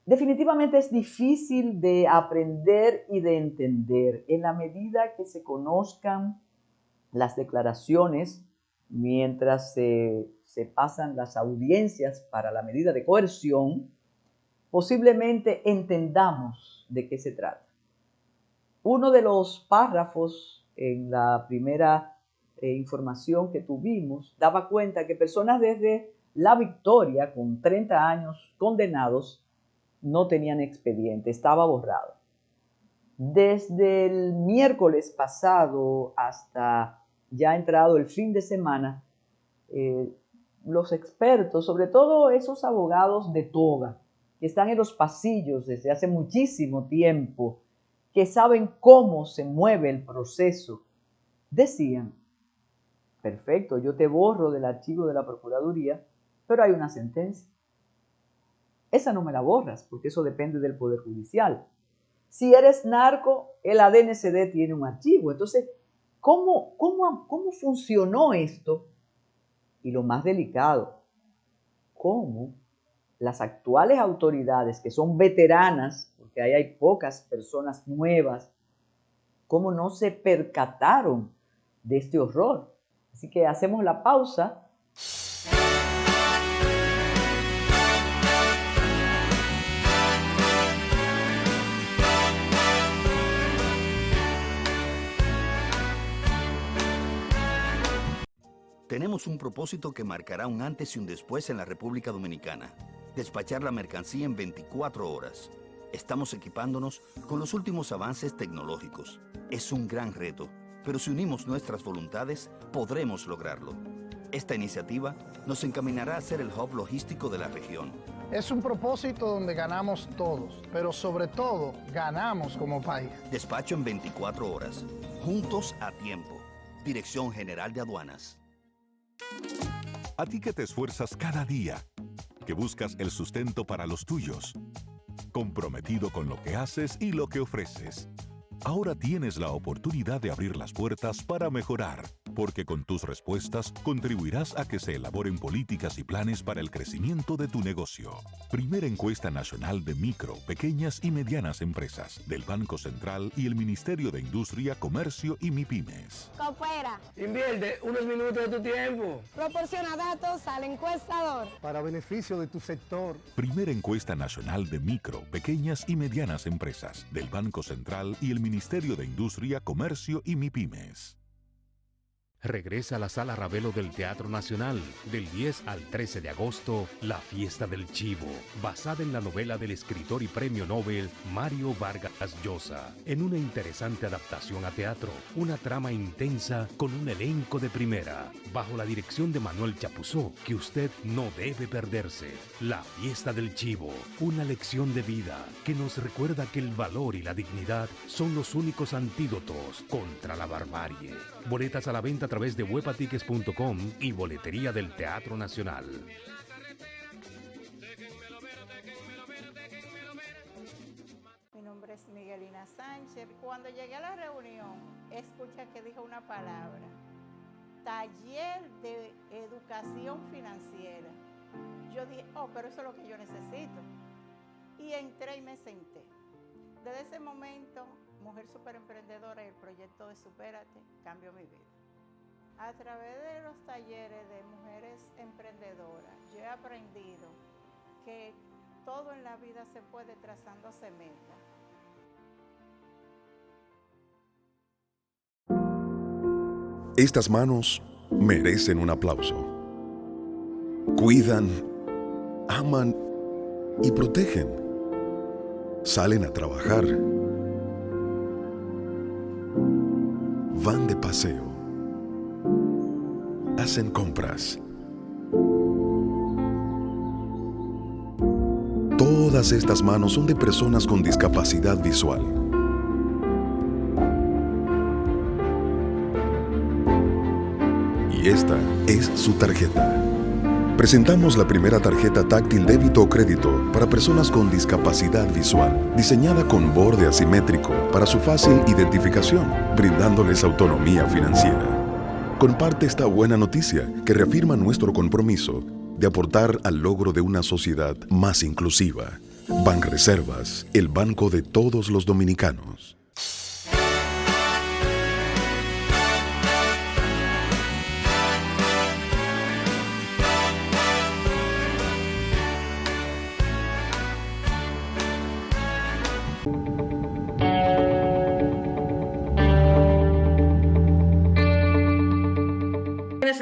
Definitivamente es difícil de aprender y de entender en la medida que se conozcan las declaraciones mientras se pasan las audiencias para la medida de coerción, posiblemente entendamos de qué se trata. Uno de los párrafos en la primera información que tuvimos daba cuenta que personas desde La Victoria con 30 años condenados no tenían expediente, estaba borrado. Desde el miércoles pasado hasta ya entrado el fin de semana, los expertos, sobre todo esos abogados de toga, que están en los pasillos desde hace muchísimo tiempo, que saben cómo se mueve el proceso, decían, perfecto, yo te borro del archivo de la Procuraduría, pero hay una sentencia. Esa no me la borras, porque eso depende del Poder Judicial. Si eres narco, el ADNCD tiene un archivo. Entonces, ¿cómo funcionó esto? Y lo más delicado, ¿cómo las actuales autoridades, que son veteranas, porque ahí hay pocas personas nuevas, cómo no se percataron de este horror? Así que hacemos la pausa. Tenemos un propósito que marcará un antes y un después en la República Dominicana. Despachar la mercancía en 24 horas. Estamos equipándonos con los últimos avances tecnológicos. Es un gran reto, pero si unimos nuestras voluntades, podremos lograrlo. Esta iniciativa nos encaminará a ser el hub logístico de la región. Es un propósito donde ganamos todos, pero sobre todo ganamos como país. Despacho en 24 horas. Juntos a tiempo. Dirección General de Aduanas. A ti que te esfuerzas cada día, que buscas el sustento para los tuyos, comprometido con lo que haces y lo que ofreces. Ahora tienes la oportunidad de abrir las puertas para mejorar, porque con tus respuestas contribuirás a que se elaboren políticas y planes para el crecimiento de tu negocio. Primera encuesta nacional de micro, pequeñas y medianas empresas del Banco Central y el Ministerio de Industria, Comercio y MIPYMES. Coopera. Invierte unos minutos de tu tiempo. Proporciona datos al encuestador. Para beneficio de tu sector. Primera encuesta nacional de micro, pequeñas y medianas empresas del Banco Central y el Ministerio de Industria, Comercio y MIPYMES. Regresa a la Sala Ravelo del Teatro Nacional del 10 al 13 de agosto, La Fiesta del Chivo, basada en la novela del escritor y premio Nobel Mario Vargas Llosa, en una interesante adaptación a teatro, una trama intensa con un elenco de primera, bajo la dirección de Manuel Chapuzó, que usted no debe perderse. La Fiesta del Chivo, una lección de vida que nos recuerda que el valor y la dignidad son los únicos antídotos contra la barbarie. Boletas a la venta a través de webatickets.com y boletería del Teatro Nacional. Mi nombre es Miguelina Sánchez. Cuando llegué a la reunión, escuché que dijo una palabra: taller de educación financiera. Yo dije, oh, pero eso es lo que yo necesito. Y entré y me senté. Desde ese momento, Mujer Superemprendedora y el proyecto de Supérate cambió mi vida. A través de los talleres de mujeres emprendedoras, yo he aprendido que todo en la vida se puede trazándose metas. Estas manos merecen un aplauso. Cuidan, aman y protegen. Salen a trabajar. Van de paseo. Hacen compras. Todas estas manos son de personas con discapacidad visual. Y esta es su tarjeta. Presentamos la primera tarjeta táctil débito o crédito para personas con discapacidad visual, diseñada con borde asimétrico para su fácil identificación, brindándoles autonomía financiera. Comparte esta buena noticia que reafirma nuestro compromiso de aportar al logro de una sociedad más inclusiva. Banreservas, el banco de todos los dominicanos.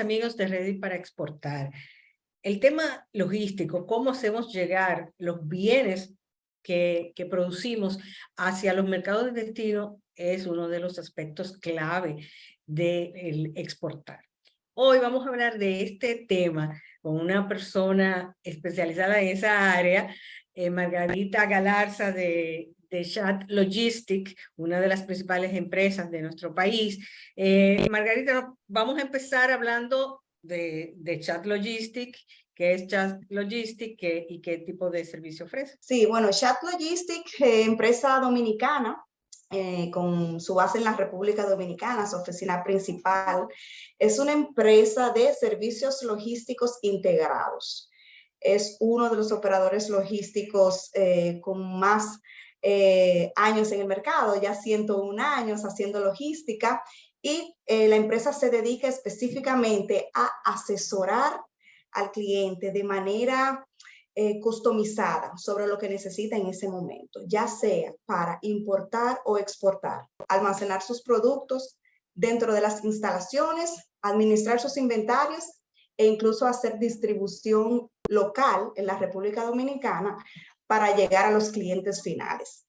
Amigos de Ready para Exportar. El tema logístico, cómo hacemos llegar los bienes que producimos hacia los mercados de destino, es uno de los aspectos clave del exportar. Hoy vamos a hablar de este tema con una persona especializada en esa área, Margarita Galarza de Chat Logistic, una de las principales empresas de nuestro país. Margarita, vamos a empezar hablando de Chat Logistic. ¿Qué es Chat Logistic y qué tipo de servicio ofrece? Sí, bueno, Chat Logistic, empresa dominicana, con su base en la República Dominicana, su oficina principal, es una empresa de servicios logísticos integrados. Es uno de los operadores logísticos con más años en el mercado, ya 101 años haciendo logística, y la empresa se dedica específicamente a asesorar al cliente de manera customizada sobre lo que necesita en ese momento, ya sea para importar o exportar, almacenar sus productos dentro de las instalaciones, administrar sus inventarios e incluso hacer distribución local en la República Dominicana para llegar a los clientes finales.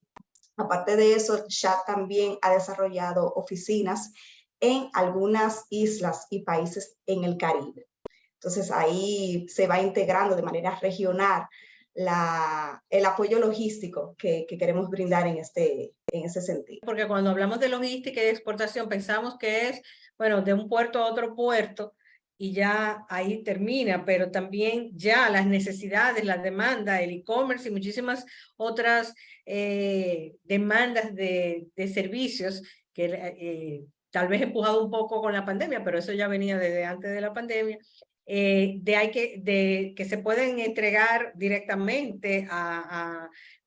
Aparte de eso, Chat también ha desarrollado oficinas en algunas islas y países en el Caribe. Entonces ahí se va integrando de manera regional el apoyo logístico que queremos brindar en ese sentido. Porque cuando hablamos de logística y de exportación pensamos que es, bueno, de un puerto a otro puerto, y ya ahí termina, pero también ya las necesidades, la demanda, el e-commerce y muchísimas otras demandas de servicios que tal vez empujado un poco con la pandemia, pero eso ya venía desde antes de la pandemia, que se pueden entregar directamente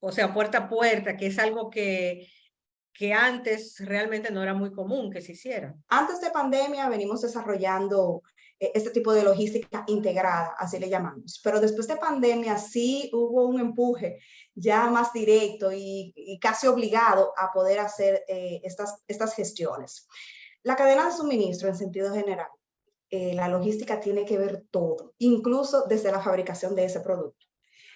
o sea, puerta a puerta, que es algo que antes realmente no era muy común que se hiciera. Antes de pandemia venimos desarrollando este tipo de logística integrada, así le llamamos. Pero después de pandemia sí hubo un empuje ya más directo y casi obligado a poder hacer estas gestiones. La cadena de suministro en sentido general, la logística tiene que ver todo, incluso desde la fabricación de ese producto.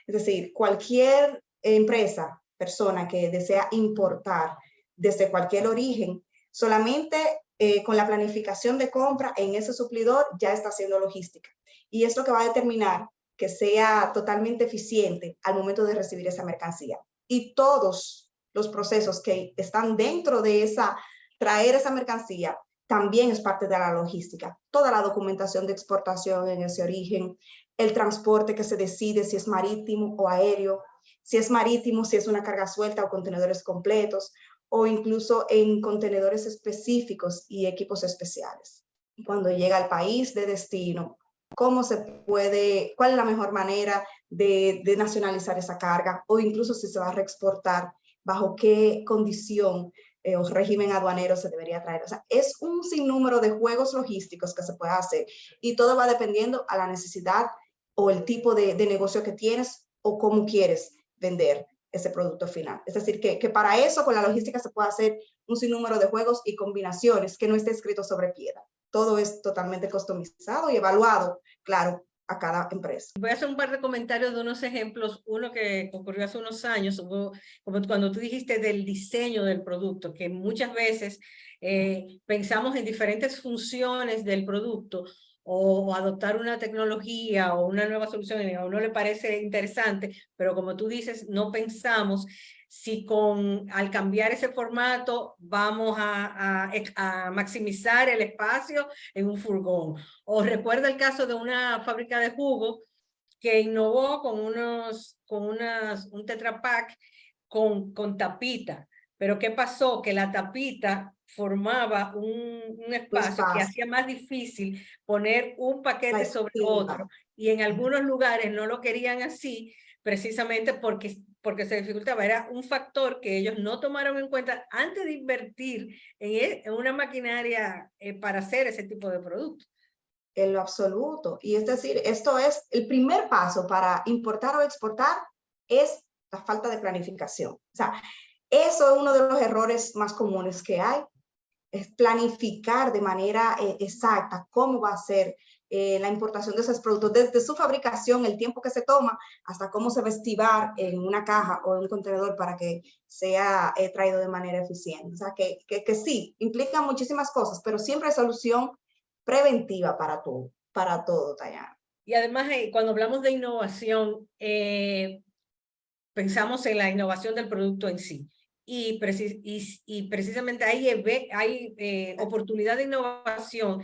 Es decir, cualquier empresa, persona que desea importar desde cualquier origen, solamente con la planificación de compra en ese suplidor ya está haciendo logística. Y es lo que va a determinar que sea totalmente eficiente al momento de recibir esa mercancía. Y todos los procesos que están dentro de traer esa mercancía también es parte de la logística. Toda la documentación de exportación en ese origen, el transporte que se decide si es marítimo o aéreo, si es marítimo, si es una carga suelta o contenedores completos, o incluso en contenedores específicos y equipos especiales. Cuando llega al país de destino, ¿cómo se puede, cuál es la mejor manera de nacionalizar esa carga? O incluso si se va a reexportar, ¿bajo qué condición o régimen aduanero se debería traer? O sea, es un sinnúmero de juegos logísticos que se puede hacer y todo va dependiendo a la necesidad o el tipo de negocio que tienes o cómo quieres vender ese producto final. Es decir, que para eso con la logística se puede hacer un sinnúmero de juegos y combinaciones que no esté escrito sobre piedra. Todo es totalmente customizado y evaluado, claro, a cada empresa. Voy a hacer un par de comentarios de unos ejemplos. Uno que ocurrió hace unos años, como cuando tú dijiste del diseño del producto, que muchas veces pensamos en diferentes funciones del producto o adoptar una tecnología o una nueva solución, a uno le parece interesante, pero como tú dices, no pensamos si al cambiar ese formato vamos a maximizar el espacio en un furgón. O recuerda el caso de una fábrica de jugo que innovó con un Tetra Pak con tapita. Pero ¿qué pasó? Que la tapita formaba un espacio que hacía más difícil poner un paquete sobre otro. Y en algunos lugares no lo querían así, precisamente porque se dificultaba. Era un factor que ellos no tomaron en cuenta antes de invertir en una maquinaria para hacer ese tipo de productos. En lo absoluto. Y es decir, esto es el primer paso para importar o exportar, es la falta de planificación. O sea, eso es uno de los errores más comunes que hay, es planificar de manera exacta cómo va a ser la importación de esos productos, desde su fabricación, el tiempo que se toma, hasta cómo se va a estivar en una caja o en un contenedor para que sea traído de manera eficiente. O sea, que sí, implica muchísimas cosas, pero siempre hay solución preventiva para todo, Tayana. Y además, cuando hablamos de innovación, pensamos en la innovación del producto en sí. Y precisamente hay oportunidad de innovación,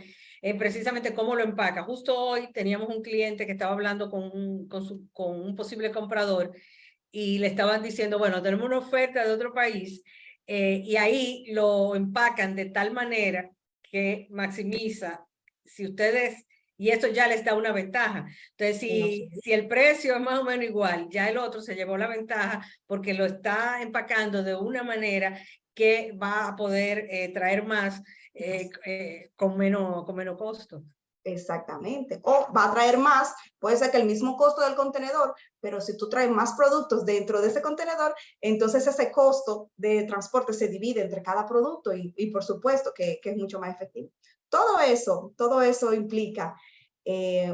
precisamente cómo lo empaca. Justo hoy teníamos un cliente que estaba hablando con un posible comprador y le estaban diciendo, bueno, tenemos una oferta de otro país y ahí lo empacan de tal manera que maximiza, si ustedes... Y eso ya les da una ventaja. Entonces, si el precio es más o menos igual, ya el otro se llevó la ventaja porque lo está empacando de una manera que va a poder traer más con menos costo. Exactamente. O va a traer más, puede ser que el mismo costo del contenedor, pero si tú traes más productos dentro de ese contenedor, entonces ese costo de transporte se divide entre cada producto y por supuesto que es mucho más efectivo. Todo eso implica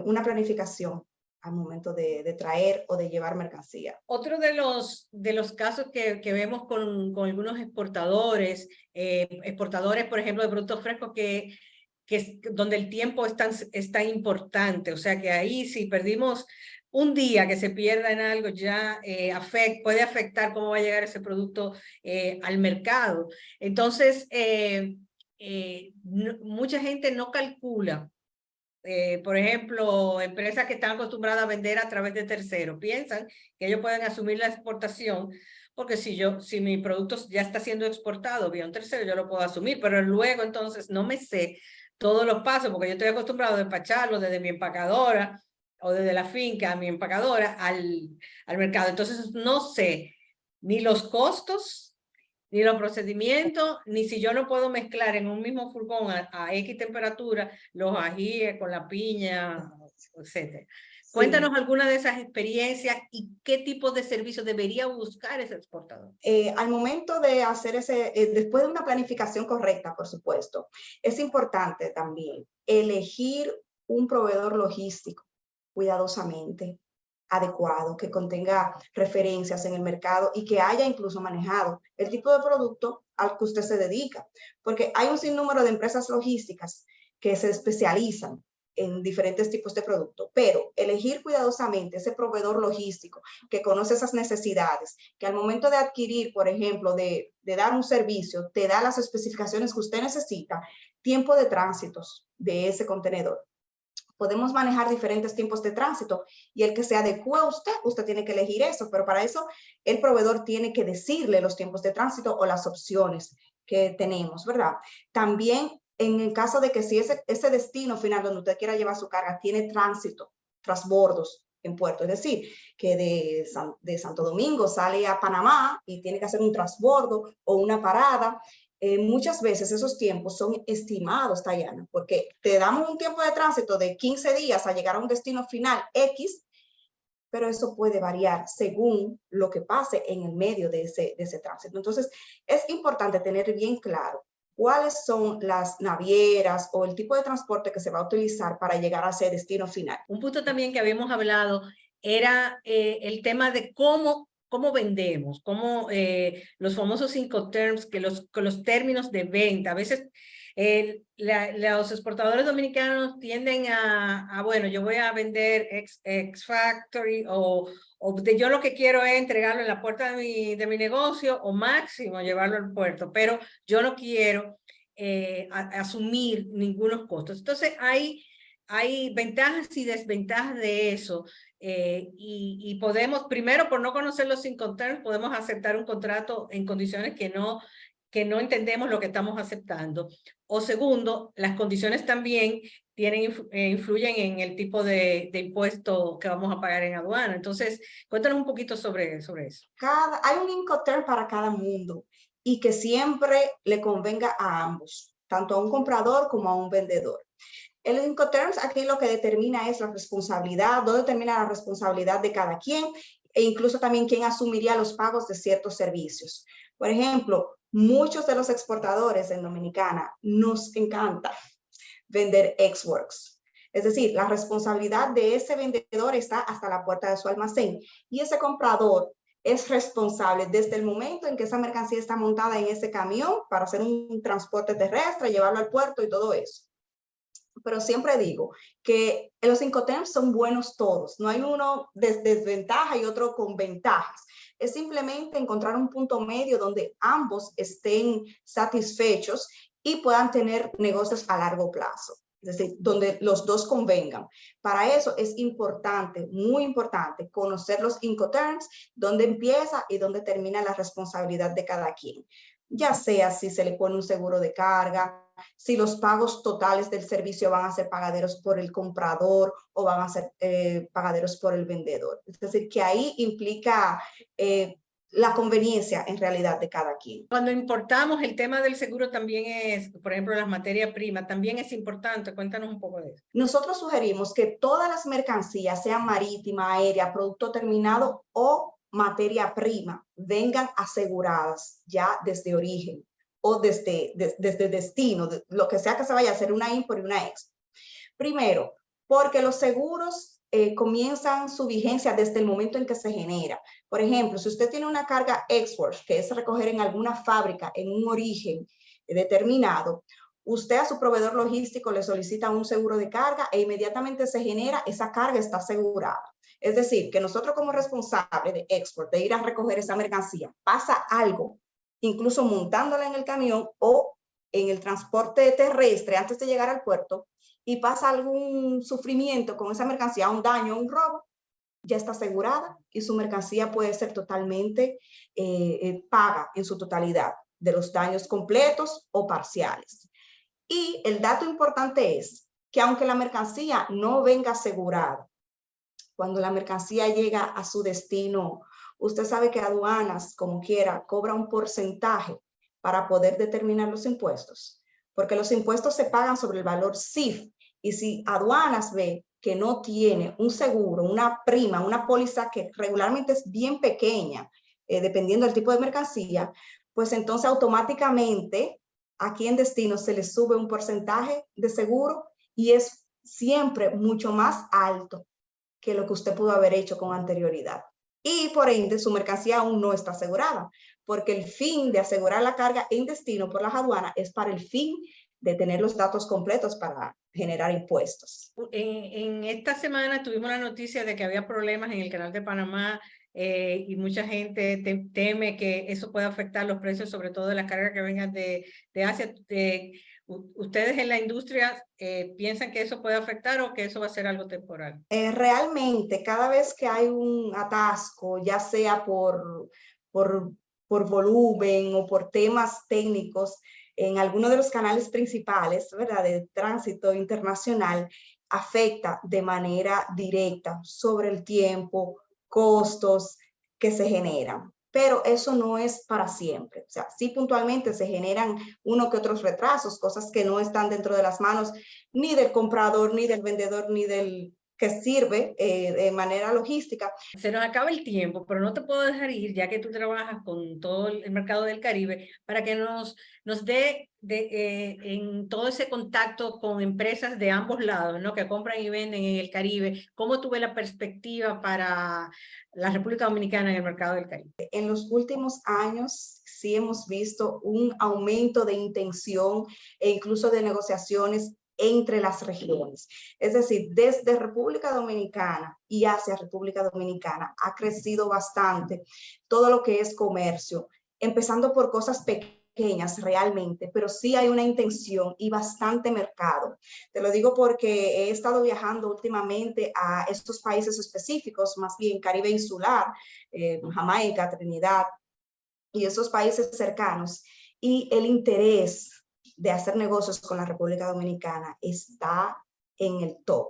una planificación al momento de traer o de llevar mercancía. Otro de los casos que vemos con algunos exportadores, por ejemplo, de productos frescos donde el tiempo es tan importante, o sea que ahí si perdimos un día que se pierda en algo ya puede afectar cómo va a llegar ese producto al mercado. Entonces, mucha gente no calcula. Por ejemplo, empresas que están acostumbradas a vender a través de terceros, piensan que ellos pueden asumir la exportación, porque si mi producto ya está siendo exportado vía un tercero, yo lo puedo asumir, pero luego entonces no me sé todos los pasos, porque yo estoy acostumbrado a despacharlo desde mi empacadora o desde la finca a mi empacadora al mercado. Entonces no sé ni los costos, ni los procedimientos, ni si yo no puedo mezclar en un mismo furgón a X temperatura los ajíes con la piña, etc. Cuéntanos alguna de esas experiencias y qué tipo de servicios debería buscar ese exportador. Al momento de hacer después de una planificación correcta, por supuesto, es importante también elegir un proveedor logístico cuidadosamente, adecuado, que contenga referencias en el mercado y que haya incluso manejado el tipo de producto al que usted se dedica. Porque hay un sinnúmero de empresas logísticas que se especializan en diferentes tipos de productos, pero elegir cuidadosamente ese proveedor logístico que conoce esas necesidades, que al momento de adquirir, por ejemplo, de dar un servicio, te da las especificaciones que usted necesita, tiempo de tránsitos de ese contenedor. Podemos manejar diferentes tiempos de tránsito y el que se adecue a usted, usted tiene que elegir eso, pero para eso el proveedor tiene que decirle los tiempos de tránsito o las opciones que tenemos, ¿verdad? También en el caso de que si ese destino final donde usted quiera llevar su carga tiene tránsito, transbordos en puerto, es decir, que de Santo Domingo sale a Panamá y tiene que hacer un transbordo o una parada, muchas veces esos tiempos son estimados, Tayana, porque te damos un tiempo de tránsito de 15 días a llegar a un destino final X, pero eso puede variar según lo que pase en el medio de ese tránsito. Entonces, es importante tener bien claro cuáles son las navieras o el tipo de transporte que se va a utilizar para llegar a ese destino final. Un punto también que habíamos hablado era el tema de cómo vendemos, cómo los famosos Incoterms, que los términos de venta. A veces los exportadores dominicanos tienden bueno, yo voy a vender X Factory o yo lo que quiero es entregarlo en la puerta de mi negocio o máximo llevarlo al puerto, pero yo no quiero asumir ningunos costos. Entonces hay ventajas y desventajas de eso. Y podemos, primero, por no conocer los Incoterms, podemos aceptar un contrato en condiciones que no entendemos lo que estamos aceptando. O segundo, las condiciones también influyen en el tipo de impuesto que vamos a pagar en aduana. Entonces, cuéntanos un poquito sobre eso. Hay un Incoterm para cada mundo y que siempre le convenga a ambos, tanto a un comprador como a un vendedor. El Incoterms aquí lo que determina es la responsabilidad, dónde termina la responsabilidad de cada quien e incluso también quién asumiría los pagos de ciertos servicios. Por ejemplo, muchos de los exportadores en Dominicana nos encanta vender ex-works. Es decir, la responsabilidad de ese vendedor está hasta la puerta de su almacén y ese comprador es responsable desde el momento en que esa mercancía está montada en ese camión para hacer un transporte terrestre, llevarlo al puerto y todo eso. Pero siempre digo que los Incoterms son buenos todos. No hay uno de desventaja y otro con ventajas. Es simplemente encontrar un punto medio donde ambos estén satisfechos y puedan tener negocios a largo plazo. Es decir, donde los dos convengan. Para eso es importante, muy importante, conocer los Incoterms, dónde empieza y dónde termina la responsabilidad de cada quien. Ya sea si se le pone un seguro de carga, si los pagos totales del servicio van a ser pagaderos por el comprador o van a ser pagaderos por el vendedor. Es decir, que ahí implica la conveniencia en realidad de cada quien. Cuando importamos, el tema del seguro también es, por ejemplo, las materias primas, también es importante. Cuéntanos un poco de eso. Nosotros sugerimos que todas las mercancías, sean marítima, aérea, producto terminado o materia prima, vengan aseguradas ya desde origen o desde destino, lo que sea que se vaya a hacer, una import y una export. Primero, porque los seguros comienzan su vigencia desde el momento en que se genera. Por ejemplo, si usted tiene una carga export, que es recoger en alguna fábrica en un origen determinado, usted a su proveedor logístico le solicita un seguro de carga e inmediatamente se genera, esa carga está asegurada. Es decir, que nosotros como responsables de export, de ir a recoger esa mercancía, pasa algo, incluso montándola en el camión o en el transporte terrestre antes de llegar al puerto, y pasa algún sufrimiento con esa mercancía, un daño, un robo, ya está asegurada y su mercancía puede ser totalmente paga en su totalidad de los daños completos o parciales. Y el dato importante es que aunque la mercancía no venga asegurada, cuando la mercancía llega a su destino, usted sabe que aduanas, como quiera, cobra un porcentaje para poder determinar los impuestos, porque los impuestos se pagan sobre el valor CIF, y si aduanas ve que no tiene un seguro, una prima, una póliza que regularmente es bien pequeña, dependiendo del tipo de mercancía, pues entonces automáticamente aquí en destino se le sube un porcentaje de seguro y es siempre mucho más alto que lo que usted pudo haber hecho con anterioridad. Y por ende su mercancía aún no está asegurada, porque el fin de asegurar la carga en destino por las aduanas es para el fin de tener los datos completos para generar impuestos. En esta semana tuvimos la noticia de que había problemas en el canal de Panamá y mucha gente teme que eso pueda afectar los precios, sobre todo de las cargas que vengan de Asia. ¿Ustedes en la industria piensan que eso puede afectar o que eso va a ser algo temporal? Realmente, cada vez que hay un atasco, ya sea por volumen o por temas técnicos, en alguno de los canales principales, ¿verdad?, de tránsito internacional, afecta de manera directa sobre el tiempo, costos que se generan. Pero eso no es para siempre. O sea, sí puntualmente se generan uno que otros retrasos, cosas que no están dentro de las manos ni del comprador, ni del vendedor, ni del que sirve de manera logística. Se nos acaba el tiempo, pero no te puedo dejar ir, ya que tú trabajas con todo el mercado del Caribe, para que nos dé en todo ese contacto con empresas de ambos lados, ¿no?, que compran y venden en el Caribe. ¿Cómo tú ves la perspectiva para la República Dominicana en el mercado del Caribe? En los últimos años sí hemos visto un aumento de intención e incluso de negociaciones entre las regiones. Es decir, desde República Dominicana y hacia República Dominicana ha crecido bastante todo lo que es comercio, empezando por cosas pequeñas realmente, pero sí hay una intención y bastante mercado. Te lo digo porque he estado viajando últimamente a estos países específicos, más bien Caribe insular, Jamaica, Trinidad y esos países cercanos, y el interés de hacer negocios con la República Dominicana está en el top.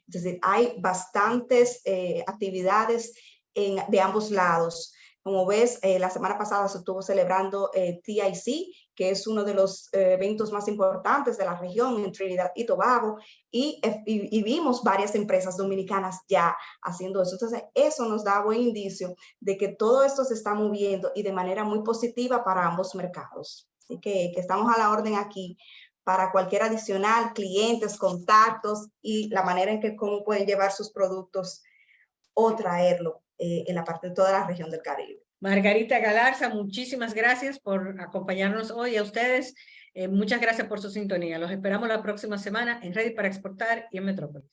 Es decir, hay bastantes actividades de ambos lados. Como ves, la semana pasada se estuvo celebrando TIC, que es uno de los eventos más importantes de la región en Trinidad y Tobago, y vimos varias empresas dominicanas ya haciendo eso. Entonces, eso nos da buen indicio de que todo esto se está moviendo y de manera muy positiva para ambos mercados. Así que estamos a la orden aquí para cualquier adicional, clientes, contactos y la manera en que cómo pueden llevar sus productos o traerlo en la parte de toda la región del Caribe. Margarita Galarza, muchísimas gracias por acompañarnos hoy. A ustedes, muchas gracias por su sintonía. Los esperamos la próxima semana en Ready para Exportar y en Metrópolis.